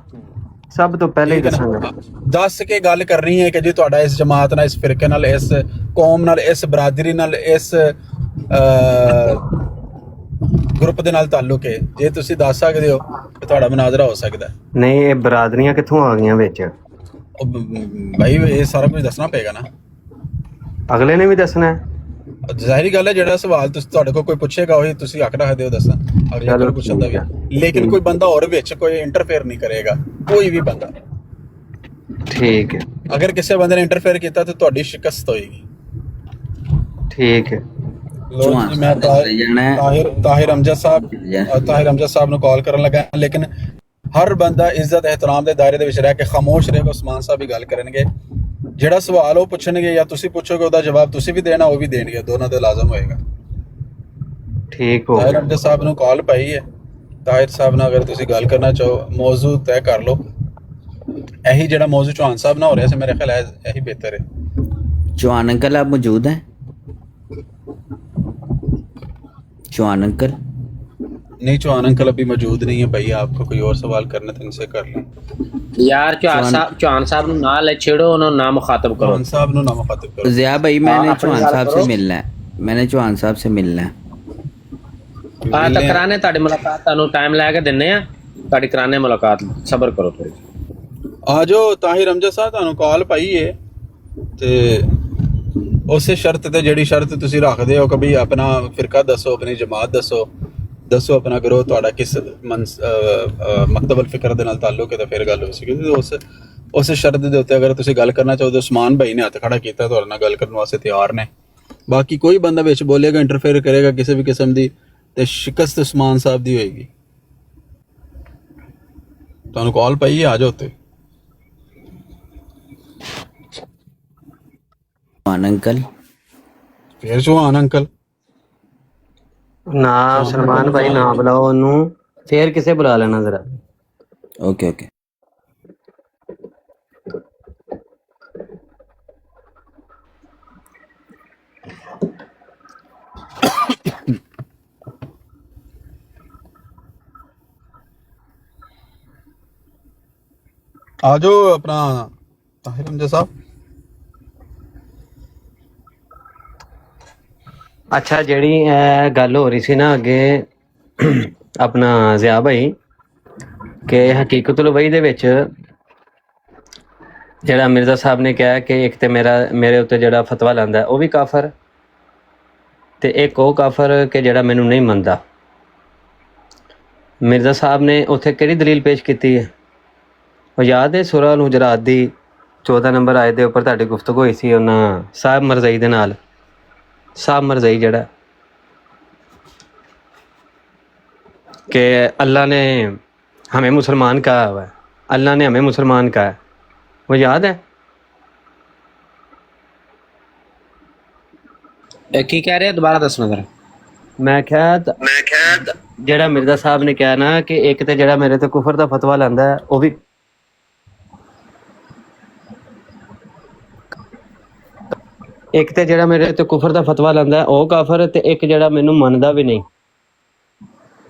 ਸਭ ਤੋਂ ਪਹਿਲੇ ਹੀ ਦੱਸਾਂਗਾ। ਦੱਸ ਕੇ ਗੱਲ ਕਰਨੀ ਹੈ ਕਿ ਜੀ ਤੁਹਾਡਾ ਇਸ ਜਮਾਤ ਨਾਲ, ਇਸ ਫਿਰਕੇ ਨਾਲ, ਇਸ ਕੌਮ ਨਾਲ, ਇਸ ਬਰਾਦਰੀ ਨਾਲ, ਇਸ ਗਰੁੱਪ ਦੇ ਨਾਲ ਤਾਲੁਕ ਹੈ। ਜੇ ਤੁਸੀਂ ਦੱਸ ਸਕਦੇ ਹੋ ਕਿ ਤੁਹਾਡਾ ਮੁਨਾਜ਼ਰਾ ਹੋ ਸਕਦਾ। ਨਹੀਂ ਇਹ ਬਰਾਦਰੀਆਂ ਕਿੱਥੋਂ ਆ ਗਈਆਂ ਵਿੱਚ? ਭਾਈ ਇਹ ਸਾਰਾ ਕੁਝ ਦੱਸਣਾ ਪਏਗਾ ਨਾ। ਅਗਲੇ ਨੇ ਵੀ ਦੱਸਣਾ ਹੈ। ਜ਼ਾਹਿਰੀ ਗੱਲ ਹੈ ਜਿਹੜਾ ਸਵਾਲ ਤੁਸੀਂ ਤੁਹਾਡੇ ਕੋਲ ਕੋਈ ਪੁੱਛੇਗਾ ਉਹੀ ਤੁਸੀਂ ਹੱਕ ਰੱਖਦੇ ਹੋ ਦੱਸਣ। ਅਗਲੇ ਕੋਲ ਪੁੱਛਣ ਦਾ ਵੀ, ਲੇਕਿਨ ਕੋਈ ਬੰਦਾ ਹੋਰ ਵਿੱਚ ਕੋਈ ਇੰਟਰਫੇਅਰ ਨਹੀਂ ਕਰੇਗਾ, ਕੋਈ ਵੀ ਬੰਦਾ। ਠੀਕ ਹੈ। ਅਗਰ ਕਿਸੇ ਬੰਦੇ ਨੇ ਇੰਟਰਫੇਅਰ ਕੀਤਾ ਤਾਂ ਤੁਹਾਡੀ ਸ਼ਿਕਸਤ ਹੋਏਗੀ। ਠੀਕ ਹੈ। ਮੈਂ ਤਾਹਿਰ ਅਮਜਦ ਸਾਹਿਬ ਨੂੰ ਕਾਲ ਕਰਨ ਲੱਗਾ, ਲੇਕਿਨ ਹਰ ਬੰਦਾ ਇੱਜ਼ਤ ਇਹਤਰਾਮ ਦੇ ਦਾਇਰੇ ਦੇ ਵਿੱਚ ਰਹਿ ਕੇ ਖਾਮੋਸ਼ ਰਹੇਗਾ। ਉਸਮਾਨ ਸਾਹਿਬ ਹੀ ਗੱਲ ਕਰਨਗੇ। ਜਿਹੜਾ ਸਵਾਲ ਉਹ ਪੁੱਛਣਗੇ ਜਾਂ ਤੁਸੀਂ ਪੁੱਛੋਗੇ ਉਹਦਾ ਜਵਾਬ ਤੁਸੀਂ ਵੀ ਦੇਣਾ, ਉਹ ਵੀ ਦੇਣਗੇ, ਦੋਨਾਂ ਦਾ ਲਾਜ਼ਮ ਹੋਏਗਾ। ਠੀਕ ਹੋ ਤਾਹਿਰ ਅਮਜਦ ਸਾਹਿਬ ਨੂੰ ਕਾਲ ਪਾਈ ਹੈ। ਤਾਹਿਰ ਸਾਹਿਬ ਨਾਲ ਅਗਰ ਤੁਸੀਂ ਗੱਲ ਕਰਨਾ ਚਾਹੋ, ਮੌਜੂ ਤੈਅ ਕਰ ਲਓ। ਇਹੀ ਜਿਹੜਾ ਮੌਜੂ ਚੌਹਾਨ ਸਾਹਿਬ ਨਾਲ ਹੋ ਰਿਹਾ ਸੀ, ਮੇਰੇ ਖਿਆਲ ਹੈ ਇਹੀ ਬਿਹਤਰ ਹੈ। चौहान अंकल आप मौजूद हैं? चौहान अंकल नहीं, चौहान अंकल अभी मौजूद नहीं है भाई। आपको कोई और सवाल करना तो इनसे कर लें यार। चौहान साहब ਨੂੰ ਨਾ ਲੈ ਛੇੜੋ, ਉਹਨਾਂ ਨਾਮ ਮੁਖਾਤਬ ਕਰੋ। चौहान साहब ਨੂੰ ਨਾ ਮੁਖਾਤਬ ਕਰੋ। ज़िया भाई मैंने चौहान साहब से मिलना है, मैंने चौहान साहब से मिलना है। ਆ ਤਾਂ ਕਰਾਣੇ ਤੁਹਾਡੀ ਮੁਲਾਕਾਤ, ਤੁਹਾਨੂੰ ਟਾਈਮ ਲੈ ਕੇ ਦਿੰਨੇ ਆ, ਤੁਹਾਡੀ ਕਰਾਣੇ ਮੁਲਾਕਾਤ। ਸਬਰ ਕਰੋ ਥੋੜੀ। ਆ ਜਾਓ ਤਾਹਿਰ ਅਮਜਦ ਸਾਹਿਬ, ਤੁਹਾਨੂੰ ਕਾਲ ਪਾਈ ਹੈ ਤੇ ਉਸੇ ਸ਼ਰਤ ਤੇ ਜਿਹੜੀ ਸ਼ਰਤ ਤੁਸੀਂ ਰੱਖਦੇ ਹੋ, ਕभी ਆਪਣਾ ਫਿਰਕਾ ਦੱਸੋ, ਆਪਣੀ ਜਮਾਤ ਦੱਸੋ ਆਪਣਾ ਗਰੋਹ ਤੁਹਾਡਾ ਕਿਸ ਮਕਤਬਲ ਫਿਕਰ ਦੇ ਨਾਲ ਤਾਲੁਕ ਹੈ, ਤਾਂ ਫਿਰ ਗੱਲ ਹੋ ਸਕਦੀ। ਉਸ ਸ਼ਰਤ ਦੇ ਉੱਤੇ ਅਗਰ ਤੁਸੀਂ ਗੱਲ ਕਰਨਾ ਚਾਹੋ ਤਾਂ ਉਸਮਾਨ ਭਾਈ ਨੇ ਹੱਥ ਖੜਾ ਕੀਤਾ, ਤੁਹਾਡੇ ਨਾਲ ਗੱਲ ਕਰਨ ਵਾਸਤੇ ਤਿਆਰ ਨੇ। ਬਾਕੀ ਕੋਈ ਬੰਦਾ ਵਿੱਚ ਬੋਲੇਗਾ, ਇੰਟਰਫੇਅਰ ਕਰੇਗਾ ਕਿਸੇ ਵੀ ਕਿਸਮ ਦੀ, ਤੇ ਸ਼ਿਕਸਤ ਉਸਮਾਨ ਸਾਹਿਬ ਦੀ ਹੋਏਗੀ। ਤੁਹਾਨੂੰ ਕਾਲ ਪਾਈ ਹੈ, ਆ ਜਾਓ ਉੱਤੇ। चौहान अंकल ਫਿਰ ਚੌਹਾਨ ਅੰਕਲ ਨਾ ਸਲਮਾਨ ਭਾਈ ਨਾ ਬੁਲਾਓ ਉਹਨੂੰ, ਫੇਰ ਕਿਸੇ ਬੁਲਾ ਲੈਣਾ ਜ਼ਰਾ। Okay okay. ਆ ਜਾਓ ਆਪਣਾ ਤਾਹਿਰ ਹਮਜ਼ਾ ਸਾਹਿਬ। ਅੱਛਾ, ਜਿਹੜੀ ਇਹ ਗੱਲ ਹੋ ਰਹੀ ਸੀ ਨਾ ਅੱਗੇ ਆਪਣਾ ਜ਼ਿਆ ਭਾਈ, ਕਿ ਹਕੀਕਤੁਲ ਵਹੀ ਦੇ ਵਿੱਚ ਜਿਹੜਾ ਮਿਰਜ਼ਾ ਸਾਹਿਬ ਨੇ ਕਿਹਾ ਕਿ ਇੱਕ ਤੇ ਮੇਰੇ ਉੱਤੇ ਜਿਹੜਾ ਫਤਵਾ ਲਾਂਦਾ ਉਹ ਵੀ ਕਾਫਰ, ਤੇ ਇੱਕ ਉਹ ਕਾਫਰ ਕਿ ਜਿਹੜਾ ਮੈਨੂੰ ਨਹੀਂ ਮੰਨਦਾ। ਮਿਰਜ਼ਾ ਸਾਹਿਬ ਨੇ ਉੱਥੇ ਕਿਹੜੀ ਦਲੀਲ ਪੇਸ਼ ਕੀਤੀ ਹੈ? ਉਹ ਯਾਦ ਹੈ ਸੂਰਾ ਅਲ ਹੁਜਰਾਤ ਦੀ 14 ਨੰਬਰ ਆਇਤ ਦੇ ਉੱਪਰ ਤੁਹਾਡੀ ਗੁਫ਼ਤਗੂ ਹੋਈ ਸੀ ਉਹਨਾਂ ਸਾਹਿਬ ਮਰਜ਼ਈ ਦੇ ਨਾਲ। साहब मरज़ई जड़ा कि अल्लाह ने हमें मुसलमान कहा हुआ है, अल्लाह ने हमें मुसलमान कहा है, वो याद है? की कह रहे हैं, दोबारा दसना जरा। मैं क्या जड़ा मिर्जा साहब ने कहा ना कि एक तो जड़ा मेरे ते कुफर दा फतवा लांदा है वो भी एक तो ਜਿਹੜਾ ਮੇਰੇ ਤੇ ਕੁਫਰ ਦਾ ਫਤਵਾ ਲਾਂਦਾ ਉਹ ਕਾਫਰ, ਤੇ ਇੱਕ ਜਿਹੜਾ ਮੈਨੂੰ ਮੰਨਦਾ ਵੀ ਨਹੀਂ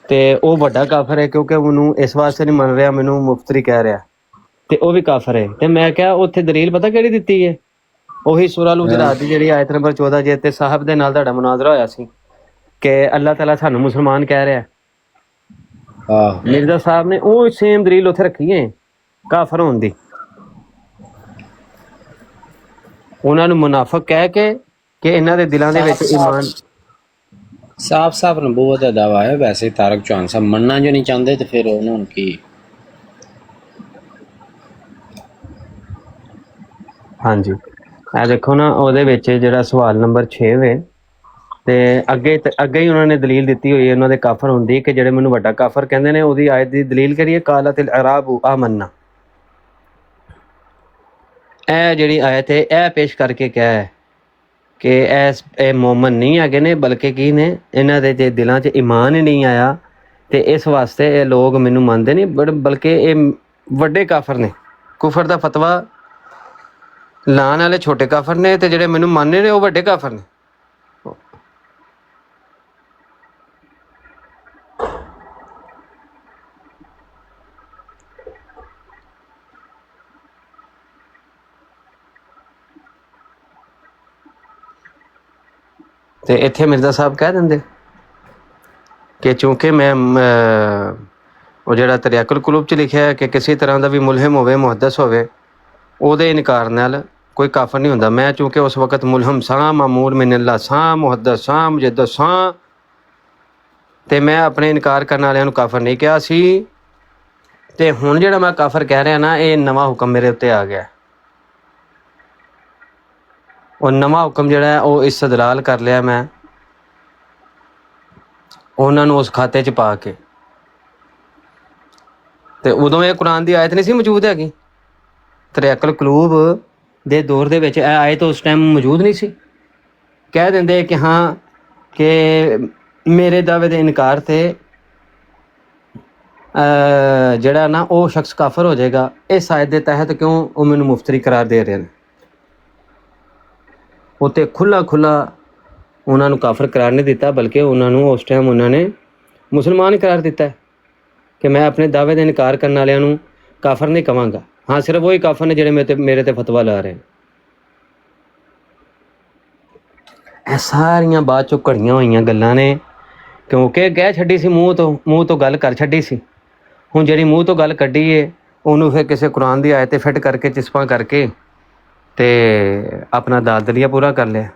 ਤੇ ਉਹ ਵੱਡਾ ਕਾਫਰ ਹੈ, ਕਿਉਂਕਿ ਉਹਨੂੰ ਇਸ ਵਾਸਤੇ ਨਹੀਂ ਮੰਨ ਰਿਹਾ, ਮੈਨੂੰ ਮੁਫਤਰੀ ਕਹਿ ਰਿਹਾ, ਤੇ ਉਹ ਵੀ ਕਾਫਰ ਹੈ। ਤੇ ਮੈਂ ਕਿਹਾ ਉੱਥੇ ਦਲੀਲ ਪਤਾ ਕਿਹੜੀ ਦਿੱਤੀ ਹੈ? ਉਹੀ ਸੂਰਾ ਅਲ ਹੁਜਰਾਤ ਦੀ ਜਿਹੜੀ ਆਇਤ ਨੰਬਰ 14 ਜੇ ਤੇ ਸਾਹਿਬ ਦੇ ਨਾਲ ਤੁਹਾਡਾ ਮੁਨਾਜ਼ਰਾ ਹੋਇਆ ਸੀ ਕਿ ਅੱਲਾਹ ਤਾਲਾ ਸਾਨੂੰ ਮੁਸਲਮਾਨ ਕਹਿ ਰਿਹਾ। ਮਿਰਜ਼ਾ ਸਾਹਿਬ ਨੇ ਉਹ ਸੇਮ ਦਲੀਲ ਉੱਥੇ ਰੱਖੀ ਹੈ ਕਾਫਰ ਹੋਣ ਦੀ। ਉਹਨਾਂ ਨੂੰ ਮੁਨਾਫਿਕ ਕਹਿ ਕੇ ਕਿ ਇਹਨਾਂ ਦੇ ਦਿਲਾਂ ਦੇ ਵਿੱਚ ਈਮਾਨ साफ साफ नबूवत का दावा है। वैसे तारक चौहान साहब मनना जो नहीं चाहते तो फिर उन्होंने की। ਹਾਂਜੀ, ਇਹ ਦੇਖੋ ਨਾ ਉਹਦੇ ਵਿੱਚ ਜਿਹੜਾ ਸਵਾਲ ਨੰਬਰ 6 ਵੇ ਤੇ ਅੱਗੇ ਹੀ ਉਹਨਾਂ ਨੇ ਦਲੀਲ ਦਿੱਤੀ ਹੋਈ ਹੈ ਉਹਨਾਂ ਦੇ ਕਾਫਰ ਹੁੰਦੀ ਕਿ ਜਿਹੜੇ ਮੈਨੂੰ ਵੱਡਾ ਕਾਫਰ ਕਹਿੰਦੇ ਨੇ। ਉਹਦੀ ਆਇਤ ਦੀ ਦਲੀਲ ਕਰੀਏ, ਕਾਲਤਿਲ ਅਰਾਬੂ ਆਮੰਨਾ। ਇਹ ਜਿਹੜੀ ਆਇਤ ਹੈ ਇਹ ਪੇਸ਼ ਕਰਕੇ ਕਿਹਾ ਹੈ ਕਿ ਇਹ ਮੋਮਨ ਨਹੀਂ ਹੈਗੇ ਨੇ, ਬਲਕਿ ਕੀ ਨੇ, ਇਹਨਾਂ ਦੇ ਜੇ ਦਿਲਾਂ 'ਚ ਈਮਾਨ ਹੀ ਨਹੀਂ ਆਇਆ ਤੇ ਇਸ ਵਾਸਤੇ ਇਹ ਲੋਕ ਮੈਨੂੰ ਮੰਨਦੇ ਨਹੀਂ, ਬਲਕਿ ਇਹ ਵੱਡੇ ਕਾਫਰ ਨੇ। ਕੁਫਰ ਦਾ ਫਤਵਾ ਲਾਣ ਵਾਲੇ ਛੋਟੇ ਕਾਫਰ ਨੇ ਤੇ ਜਿਹੜੇ ਮੈਨੂੰ ਮੰਨਦੇ ਨੇ ਉਹ ਵੱਡੇ ਕਾਫਰ ਨੇ। ਤੇ ਇੱਥੇ ਮਿਰਜ਼ਾ ਸਾਹਿਬ ਕਹਿ ਦਿੰਦੇ ਕਿ ਚੂੰਕਿ ਮੈਂ ਉਹ ਜਿਹੜਾ ਤਰੀਕੁਲ ਕੁਲੂਬ 'ਚ ਲਿਖਿਆ ਹੈ ਕਿ ਕਿਸੇ ਤਰ੍ਹਾਂ ਦਾ ਵੀ ਮੁਲਹਿਮ ਹੋਵੇ, ਮੁਹੱਦਸ ਹੋਵੇ, ਉਹਦੇ ਇਨਕਾਰ ਨਾਲ ਕੋਈ ਕਾਫਰ ਨਹੀਂ ਹੁੰਦਾ। ਮੈਂ ਚੂੰਕਿ ਉਸ ਵਕਤ ਮੁਲਹਮ ਸਾਂ, ਮਾਮੂਰ ਮਿਨੱਲਾ ਸਾਂ, ਮੁਹੱਦਸ ਸਾਂ, ਮੁਜੱਦਦ ਸਾਂ, ਤੇ ਮੈਂ ਆਪਣੇ ਇਨਕਾਰ ਕਰਨ ਵਾਲਿਆਂ ਨੂੰ ਕਾਫਰ ਨਹੀਂ ਕਿਹਾ ਸੀ। ਤੇ ਹੁਣ ਜਿਹੜਾ ਮੈਂ ਕਾਫਰ ਕਹਿ ਰਿਹਾ ਨਾ, ਇਹ ਨਵਾਂ ਹੁਕਮ ਮੇਰੇ ਉੱਤੇ ਆ ਗਿਆ। ਉਹ ਨਵਾਂ ਹੁਕਮ ਜਿਹੜਾ ਹੈ ਉਹ ਇਸਤਦਲਾਲ ਕਰ ਲਿਆ ਮੈਂ ਉਹਨਾਂ ਨੂੰ ਉਸ ਖਾਤੇ 'ਚ ਪਾ ਕੇ। ਤੇ ਉਦੋਂ ਇਹ ਕੁਰਾਨ ਦੀ ਆਇਤ ਨਹੀਂ ਸੀ ਮੌਜੂਦ ਹੈਗੀ। ਤਰੀਕੁਲ ਕੁਲੂਬ ਦੇ ਦੌਰ ਦੇ ਵਿੱਚ ਇਹ ਆਇਤ ਉਸ ਟਾਈਮ ਮੌਜੂਦ ਨਹੀਂ ਸੀ। ਕਹਿ ਦਿੰਦੇ ਕਿ ਹਾਂ ਕਿ ਮੇਰੇ ਦਾਅਵੇ ਦੇ ਇਨਕਾਰ ਤੇ ਜਿਹੜਾ ਨਾ ਉਹ ਸ਼ਖਸ ਕਾਫਰ ਹੋ ਜਾਏਗਾ। ਇਸ ਆਇਤ ਦੇ ਤਹਿਤ ਕਿਉਂ ਉਹ ਮੈਨੂੰ ਮੁਫਤਰੀ ਕਰਾਰ ਦੇ ਰਹੇ ਨੇ। ਉੱਤੇ ਖੁੱਲ੍ਹਾ ਉਹਨਾਂ ਨੂੰ ਕਾਫਰ ਕਰਾਰ ਨਹੀਂ ਦਿੱਤਾ, ਬਲਕਿ ਉਹਨਾਂ ਨੂੰ ਉਸ ਟਾਈਮ ਉਹਨਾਂ ਨੇ ਮੁਸਲਮਾਨ ਕਰਾਰ ਦਿੱਤਾ ਕਿ ਮੈਂ ਆਪਣੇ ਦਾਅਵੇ ਦਾ ਇਨਕਾਰ ਕਰਨ ਵਾਲਿਆਂ ਨੂੰ ਕਾਫਰ ਨਹੀਂ ਕਹਾਂਗਾ। ਹਾਂ, ਸਿਰਫ ਉਹੀ ਕਾਫਰ ਨੇ ਜਿਹੜੇ ਮੇਰੇ ਤੇ ਫਤਵਾ ਲਾ ਰਹੇ ਨੇ। ਇਹ ਸਾਰੀਆਂ ਬਾਅਦ ਚੋਂ ਘੜੀਆਂ ਹੋਈਆਂ ਗੱਲਾਂ ਨੇ, ਕਿਉਂਕਿ ਕਹਿ ਛੱਡੀ ਸੀ ਮੂੰਹ ਤੋਂ ਗੱਲ ਕਰ ਛੱਡੀ ਸੀ। ਹੁਣ ਜਿਹੜੀ ਮੂੰਹ ਤੋਂ ਗੱਲ ਕੱਢੀ ਏ ਉਹਨੂੰ ਫਿਰ ਕਿਸੇ ਕੁਰਾਨ ਦੀ ਆਇਤ ਤੇ ਫਿੱਟ ਕਰਕੇ ਚਿਸਪਾਂ ਕਰਕੇ ਤੇ ਆਪਣਾ ਦਾਦਲੀਆ ਪੂਰਾ ਕਰ ਲਿਆ।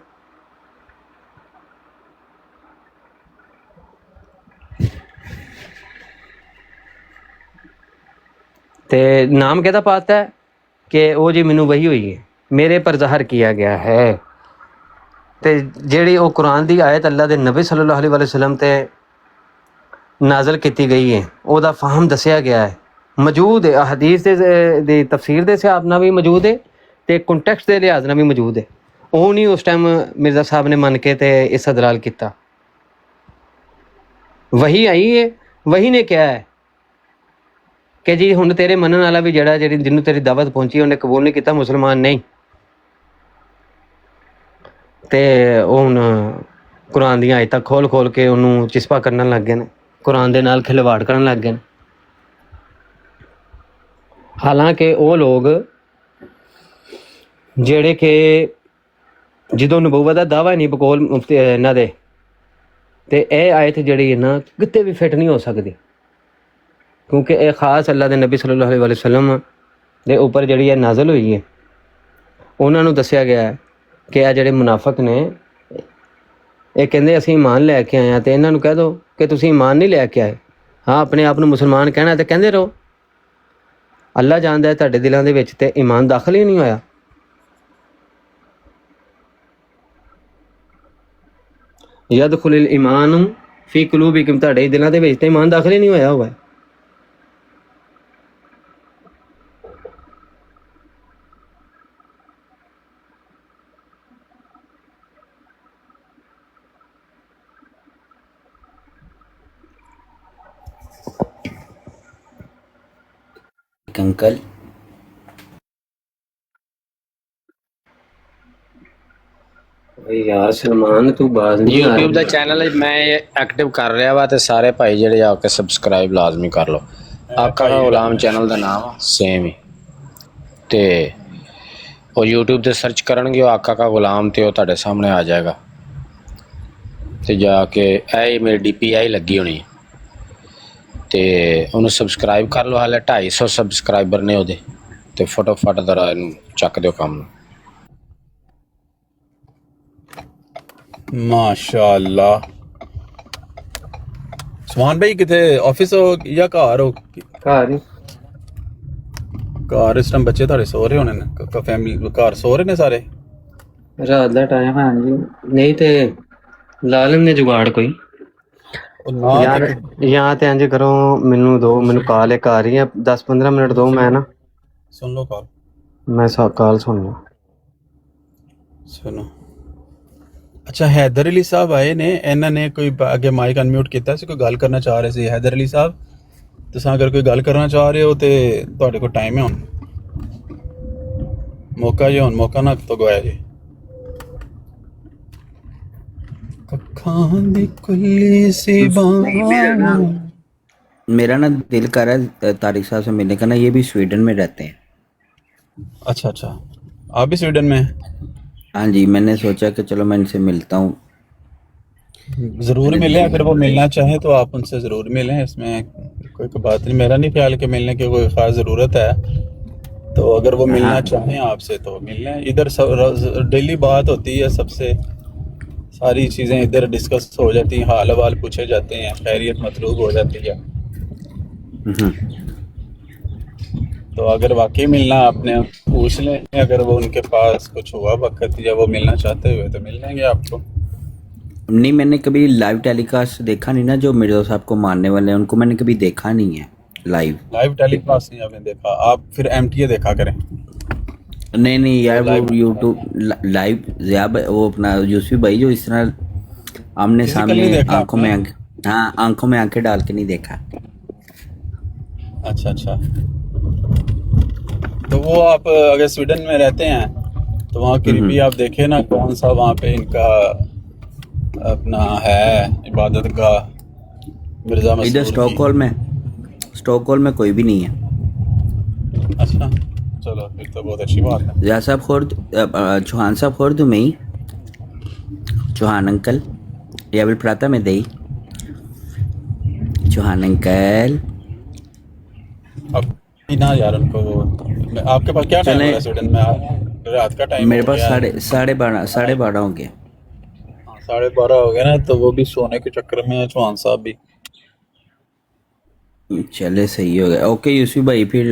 ਤੇ ਨਾਮ ਕਿਹਦਾ ਪਾਤਾ ਹੈ ਕਿ ਉਹ ਜੀ ਮੈਨੂੰ ਵਹੀ ਹੋਈ ਹੈ, ਮੇਰੇ ਪਰ ਜ਼ਾਹਰ किया गया है। ਤੇ ਜਿਹੜੀ ਉਹ ਕੁਰਾਨ ਦੀ ਆਇਤ ਅੱਲਾ ਦੇ ਨਬੀ ਸੱਲੱਲਾਹੁ ਅਲੈਹਿ ਵਸੱਲਮ ਤੇ ਨਾਜ਼ਲ ਕੀਤੀ ਗਈ ਹੈ, ਉਹਦਾ ਫਹਮ ਦੱਸਿਆ ਗਿਆ ਹੈ, ਮੌਜੂਦ ਹੈ। ਹਦੀਸ ਦੇ ਤਫਸੀਰ ਦੇ ਹਿਸਾਬ ਨਾਲ ਵੀ ਮੌਜੂਦ ਹੈ ਤੇ ਕੰਟੈਕਸਟ ਦੇ ਲਿਹਾਜ਼ ਨਾਲ ਵੀ ਮੌਜੂਦ ਹੈ। ਉਹ ਨਹੀਂ ਉਸ ਟਾਈਮ ਮਿਰਜ਼ਾ ਸਾਹਿਬ ਨੇ ਮੰਨ ਕੇ ਤੇ ਇਸਤਦਲਾਲ ਕੀਤਾ। ਵਹੀ ਆਈ ਹੈ, ਵਹੀ ਨੇ ਕਿਹਾ ਹੈ ਕਿ ਜੀ ਹੁਣ ਤੇਰੇ ਮੰਨਣ ਵਾਲਾ ਵੀ ਜਿਹੜੀ ਜਿਹਨੂੰ ਤੇਰੀ ਦਾਵਤ ਪਹੁੰਚੀ ਉਹਨੇ ਕਬੂਲ ਨਹੀਂ ਕੀਤਾ, ਮੁਸਲਮਾਨ ਨਹੀਂ, ਤੇ ਉਹ ਹੁਣ ਕੁਰਾਨ ਦੀਆਂ ਆਇਤਾਂ ਖੋਲ ਕੇ ਉਹਨੂੰ ਚਿਸਪਾ ਕਰਨ ਲੱਗ ਗਏ ਨੇ, ਕੁਰਾਨ ਦੇ ਨਾਲ ਖਿਲਵਾੜ ਕਰਨ ਲੱਗ ਗਏ ਨੇ। ਹਾਲਾਂਕਿ ਉਹ ਲੋਕ ਜਿਹੜੇ ਕਿ ਜਦੋਂ ਨਬੂਵਤ ਦਾ ਦਾਅਵਾ ਹੀ ਨਹੀਂ ਬਕੌਲ ਮੁਫਤੀ ਇਹਨਾਂ ਦੇ, ਤੇ ਇਹ ਆਇਤ ਜਿਹੜੀ ਹੈ ਨਾ ਕਿਤੇ ਵੀ ਫਿੱਟ ਨਹੀਂ ਹੋ ਸਕਦੀ, ਕਿਉਂਕਿ ਇਹ ਖਾਸ ਅੱਲਾ ਦੇ ਨਬੀ ਸੱਲੱਲਾਹੁ ਅਲੈਹਿ ਵਸੱਲਮ ਦੇ ਉੱਪਰ ਜਿਹੜੀ ਇਹ ਨਾਜ਼ਲ ਹੋਈ ਹੈ। ਉਹਨਾਂ ਨੂੰ ਦੱਸਿਆ ਗਿਆ ਹੈ ਕਿ ਇਹ ਜਿਹੜੇ ਮੁਨਾਫਿਕ ਨੇ ਇਹ ਕਹਿੰਦੇ ਅਸੀਂ ਈਮਾਨ ਲੈ ਕੇ ਆਏ ਹਾਂ, ਤੇ ਇਹਨਾਂ ਨੂੰ ਕਹਿ ਦਿਓ ਕਿ ਤੁਸੀਂ ਈਮਾਨ ਨਹੀਂ ਲੈ ਕੇ ਆਏ, ਹਾਂ ਆਪਣੇ ਆਪ ਨੂੰ ਮੁਸਲਮਾਨ ਕਹਿਣਾ ਤੇ ਕਹਿੰਦੇ ਰਹੋ, ਅੱਲਾ ਜਾਣਦਾ ਹੈ ਤੁਹਾਡੇ ਦਿਲਾਂ ਦੇ ਵਿੱਚ ਤੇ ਈਮਾਨ ਦਾਖਲ ਹੀ ਨਹੀਂ ਹੋਇਆ। ਯਦਖੁਲ ਈਮਾਨ ਫੀ ਕੁਲੂਬਿਕੁਮ, ਤੁਹਾਡੇ ਦਿਲਾਂ ਦੇ ਵਿੱਚ ਤੇ ਈਮਾਨ ਦਾਖਲ ਹੀ ਨਹੀਂ ਹੋਇਆ ਹੋਇਆ। अंकल ਯਾਰ ਸਲਮਾਨ ਤੂੰ ਬਾਜ਼ ਨਹੀਂ ਆ YouTube ਦਾ ਚੈਨਲ ਮੈਂ ਐਕਟਿਵ ਕਰ ਰਿਹਾ ਵਾ, ਤੇ ਸਾਰੇ ਭਾਈ ਜਿਹੜੇ ਆ ਕੇ ਸਬਸਕ੍ਰਾਈਬ ਲਾਜ਼ਮੀ ਕਰ ਲਓ। ਆਕਾ ਦਾ ਗੁਲਾਮ ਚੈਨਲ ਦਾ ਨਾਮ ਸੇਮ ਹੀ, ਤੇ ਉਹ YouTube ਤੇ ਸਰਚ ਕਰਨਗੇ ਉਹ ਆਕਾ ਦਾ ਗੁਲਾਮ, ਤੇ ਉਹ ਤੁਹਾਡੇ ਸਾਹਮਣੇ ਆ ਜਾਏਗਾ। ਤੇ ਜਾ ਕੇ ਇਹ ਮੇਰੀ DPI ਲੱਗੀ ਹੋਣੀ ਤੇ ਉਹਨੂੰ ਸਬਸਕ੍ਰਾਈਬ ਕਰ ਲਓ। ਹਾਲੇ 250 ਸਬਸਕ੍ਰਾਈਬਰ ਨੇ ਉਹਦੇ, ਤੇ ਫਟਾਫਟ ਜ਼ਰਾ ਇਹਨੂੰ ਚੱਕ ਦਿਓ ਕੰਮ ਨੂੰ। माशाल्लाह। सुमान भाई किथे ऑफिस हो या घर हो? ਘਰ ਹੀ घर इस टाइम बच्चे थोड़े सो रहे होने ने, फैमिली घर सो रहे ने सारे? ਰਾਤ ਦਾ ਟਾਈਮ ਹੈ ਜੀ, ਨਹੀਂ ਤੇ ਲਾ ਲੈਂਦੇ ਜੁਗਾੜ ਕੋਈ। ਉਹ ਨਾ ਯਾਰ ਜਾਂ ਤੇ ਇੰਜ ਕਰੋ, ਮੈਨੂੰ ਦੋ, ਮੈਨੂੰ ਕਾਲ ਇੱਕ ਆ ਰਹੀ ਹੈ, 10-15 ਮਿੰਟ ਦੋ, ਮੈਂ ਨਾ सुन लो कॉल, ਮੈਂ ਕਾਲ ਸੁਣਨਾ। सुनो। अच्छा हैदर अली साहब आए ने, इन्हां ने कोई अगे माइक अनम्यूट किया सी, कोई गल करना चाह रहे सी। हैदर अली साहब तुसां अगर कोई गल करना चाह रहे हो ते तुहाडे कोल टाइम है हुण, मौका जे हुण, मौका ना तो गवाया जे। कखां दी कुल्ली सी बांह। मेरा ना दिल कर रहा है तारिक साहब से मिलने का ना, ये भी स्वीडन में रहते हैं। अच्छा अच्छा, आप भी स्वीडन में हैं? हाँ जी, मैंने सोचा कि चलो मैं इनसे मिलता हूँ। जरूर मिलें, अगर वो मिलना चाहें तो आप उनसे ज़रूर मिलें, इसमें कोई बात नहीं। मेरा नहीं ख्याल कि मिलने की कोई ख़ास ज़रूरत है, तो अगर वो मिलना चाहें आपसे तो मिल लें। इधर डेली बात होती है सबसे, सारी चीज़ें इधर डिस्कस हो जाती हैं, हाल अहवाल पूछे जाते हैं, खैरियत मतलूब हो जाती है। तो अगर वाकई मिलना आपने पूछ लें, अगर वो उनके पास कुछ हुआ वक्त या वो मिलना चाहते हुए तो मिल लेंगे आपको। नहीं, मैंने कभी लाइव टेलीकास्ट देखा नहीं ना, जो मिर्जा साहब को मारने वाले हैं उनको मैंने कभी देखा नहीं है लाइव टेलीकास्ट नहीं आपने देखा, आप फिर MTA देखा करें। नहीं यार, वो यूट्यूब लाइव वो अपना यूसुफ भाई जो इस तरह आमने सामने आंखों में आंखों में आंखें डाल के नहीं देखा। अच्छा अच्छा, तो वो आप अगर स्वीडन में रहते हैं तो वहाँ करीबी आप देखें ना, कौन सा वहाँ पे इनका अपना है इबादत का मिर्जा मसूद। इधर स्टॉकहोल्म में कोई भी नहीं है। अच्छा चलो, फिर तो बहुत अच्छी बात है। रियाज साहब खुर्द, चौहान साहब खुर्द में ही, चौहान अंकल या फिर प्राता में दई चौहान अंकल। अब ना यार उनको वो, आपके पास क्या टाइम है स्वीडन में? रात का टाइम मेरे पास 12:30 हो गए। 12:30 हो गया ना, तो वो भी सोने के चक्कर में है चौहान साहब भी। चले सही हो गया। ओके यूसुफ भाई, फिर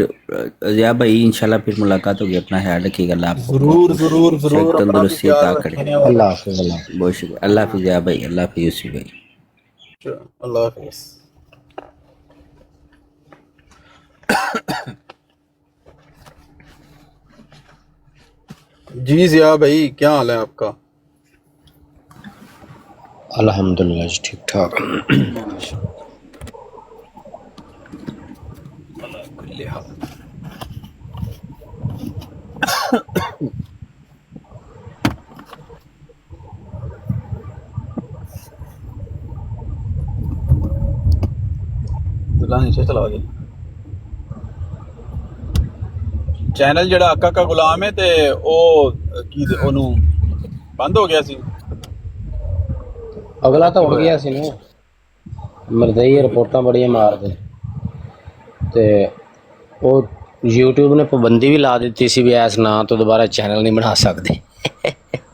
या भाई इंशाल्लाह फिर मुलाकात होगी। अपना ख्याल रखिएगा। अल्लाह आपको जरूर जरूर जरूर तंदुरुस्ती अता करे। अल्लाह हाफिज़। अल्लाह बहुत शुक्रिया। अल्लाह हाफिज़ या भाई, अल्लाह हाफिज़ यूसुफ भाई। अल्लाह हाफिज़। जी जिया भाई, क्या हाल है आपका? अल्हम्दुलिल्लाह ठीक ठाक। कुल्ले हाल दुल्हा नीचे चला गया ਚੈਨਲ ਜਿਹੜਾ ਆਕਾ ਕਾ ਗੁਲਾਮ ਹੈ ਤੇ ਉਹ ਕੀ ਉਹਨੂੰ ਬੰਦ ਹੋ ਗਿਆ ਸੀ ਅਗਲਾ ਤਾਂ ਉੜ ਗਿਆ ਸੀ ਨਾ ਮਰਦਈ ਰਿਪੋਰਟਾਂ ਬੜੀਆਂ ਮਾਰਦੇ ਤੇ ਉਹ YouTube ਨੇ ਪਾਬੰਦੀ ਵੀ ਲਾ ਦਿੱਤੀ ਸੀ ਵੀ ਇਸ ਨਾਂ ਤੋਂ ਦੁਬਾਰਾ ਚੈਨਲ ਨਹੀਂ ਬਣਾ ਸਕਦੇ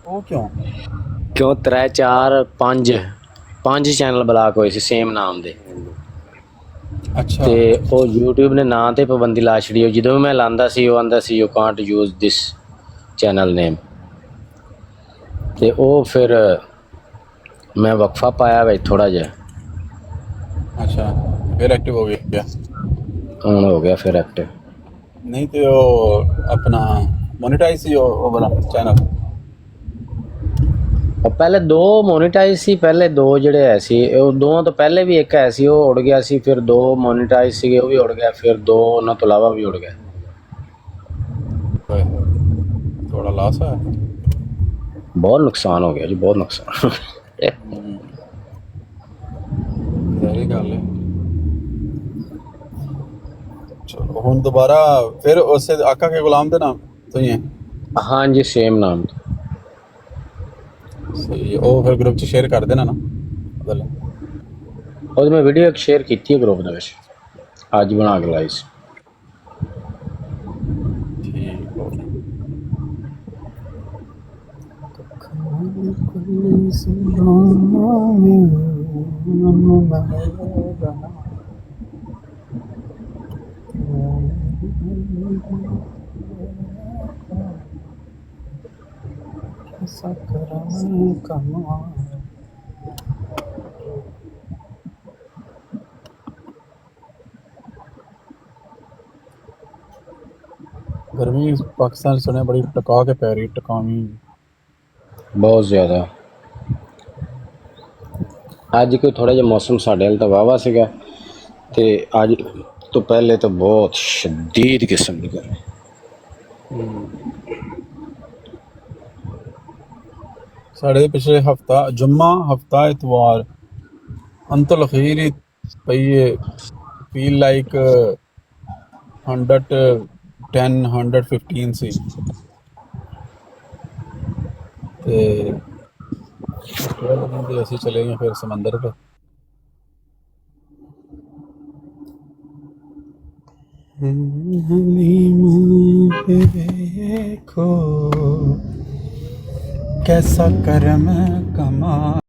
ਉਹ ਕਿਉਂ ਕਿਉਂ 3 4 5 ਚੈਨਲ ਬਲਾਕ ਹੋਏ ਸੀ ਸੇਮ ਨਾਮ ਦੇ ਅੱਛਾ ਤੇ ਉਹ YouTube ਨੇ ਨਾਂ ਤੇ ਪਾਬੰਦੀ ਲਾ ਛੜੀ ਉਹ ਜਦੋਂ ਵੀ ਮੈਂ ਲਾਂਦਾ ਸੀ ਉਹ ਆਂਦਾ ਸੀ you can't use this channel name ਤੇ ਉਹ ਫਿਰ ਮੈਂ ਵਕਫਾ ਪਾਇਆ ਵਿੱਚ ਥੋੜਾ ਜਿਹਾ ਅੱਛਾ ਫਿਰ ਐਕਟਿਵ ਹੋ ਗਿਆ ਹੁਣ ਹੋ ਗਿਆ ਫਿਰ ਐਕਟਿਵ ਨਹੀਂ ਤੇ ਉਹ ਆਪਣਾ ਮੋਨੇਟਾਈਜ਼ ਸੀ ਉਹ ਵਾਲਾ ਚੈਨਲ ਉਹ ਪਹਿਲੇ 2 ਮੋਨੀਟਾਈਜ਼ ਸੀ ਪਹਿਲੇ 2 ਜਿਹੜੇ ਹੈ ਸੀ ਉਹ ਦੋਵਾਂ ਤੋਂ ਪਹਿਲੇ ਵੀ ਇੱਕ ਹੈ ਸੀ ਉਹ ਉੜ ਗਿਆ ਸੀ ਫਿਰ 2 ਮੋਨੀਟਾਈਜ਼ ਸੀਗੇ ਉਹ ਵੀ ਉੜ ਗਿਆ ਫਿਰ 2 ਉਹਨਾਂ ਤੋਂ ਇਲਾਵਾ ਵੀ ਉੜ ਗਏ ਥੋੜਾ ਲਾਸ ਹੈ ਬਹੁਤ ਨੁਕਸਾਨ ਹੋ ਗਿਆ ਜੀ ਬਹੁਤ ਨੁਕਸਾਨ ਇਹ ਗੱਲ ਹੈ ਚਲੋ ਹੁਣ ਦੁਬਾਰਾ ਫਿਰ ਉਸੇ ਆਕਾ ਕੇ ਗੁਲਾਮ ਦੇ ਨਾਮ ਤੋਂ ਹੀ ਹੈ ਹਾਂ ਜੀ ਸੇਮ ਨਾਮ ਸਹੀ ਉਹ ਫਿਰ ਗਰੁੱਪ ਚ ਸ਼ੇਅਰ ਕਰ ਦੇਣਾ ਨਾ ਬਦਲ ਉਹਦੀ ਮੈਂ ਵੀਡੀਓ ਇੱਕ ਸ਼ੇਅਰ ਕੀਤੀ ਹੈ ਗਰੁੱਪ ਦੇ ਵਿੱਚ ਅੱਜ ਬਣਾ ਕੇ ਲਾਈ ਸੀ ਠੀਕ ਹੋ गर्मी पाकिस्तान सुने बड़ी टका के पै रही टकावी ਬਹੁਤ ਜ਼ਿਆਦਾ ਅੱਜ ਕੋਈ ਥੋੜਾ ਜਿਹਾ ਮੌਸਮ ਸਾਡੇ ਵੱਲ ਤਾਂ ਵਾਵਾ ਸੀਗਾ ਤੇ ਅੱਜ ਤੋਂ ਪਹਿਲੇ ਤਾਂ ਬਹੁਤ ਸ਼ਦੀਦ ਕਿਸਮ ਦੀ ਗਰਮੀ साढ़े पिछले हफ्ता जुम्मा हफ्ता इतवार अंतल अखीर ही पई फील लाइक 110 115 सी ते ਅਸੀਂ चले गए फिर समंदर पे देखो कैसा करम कमा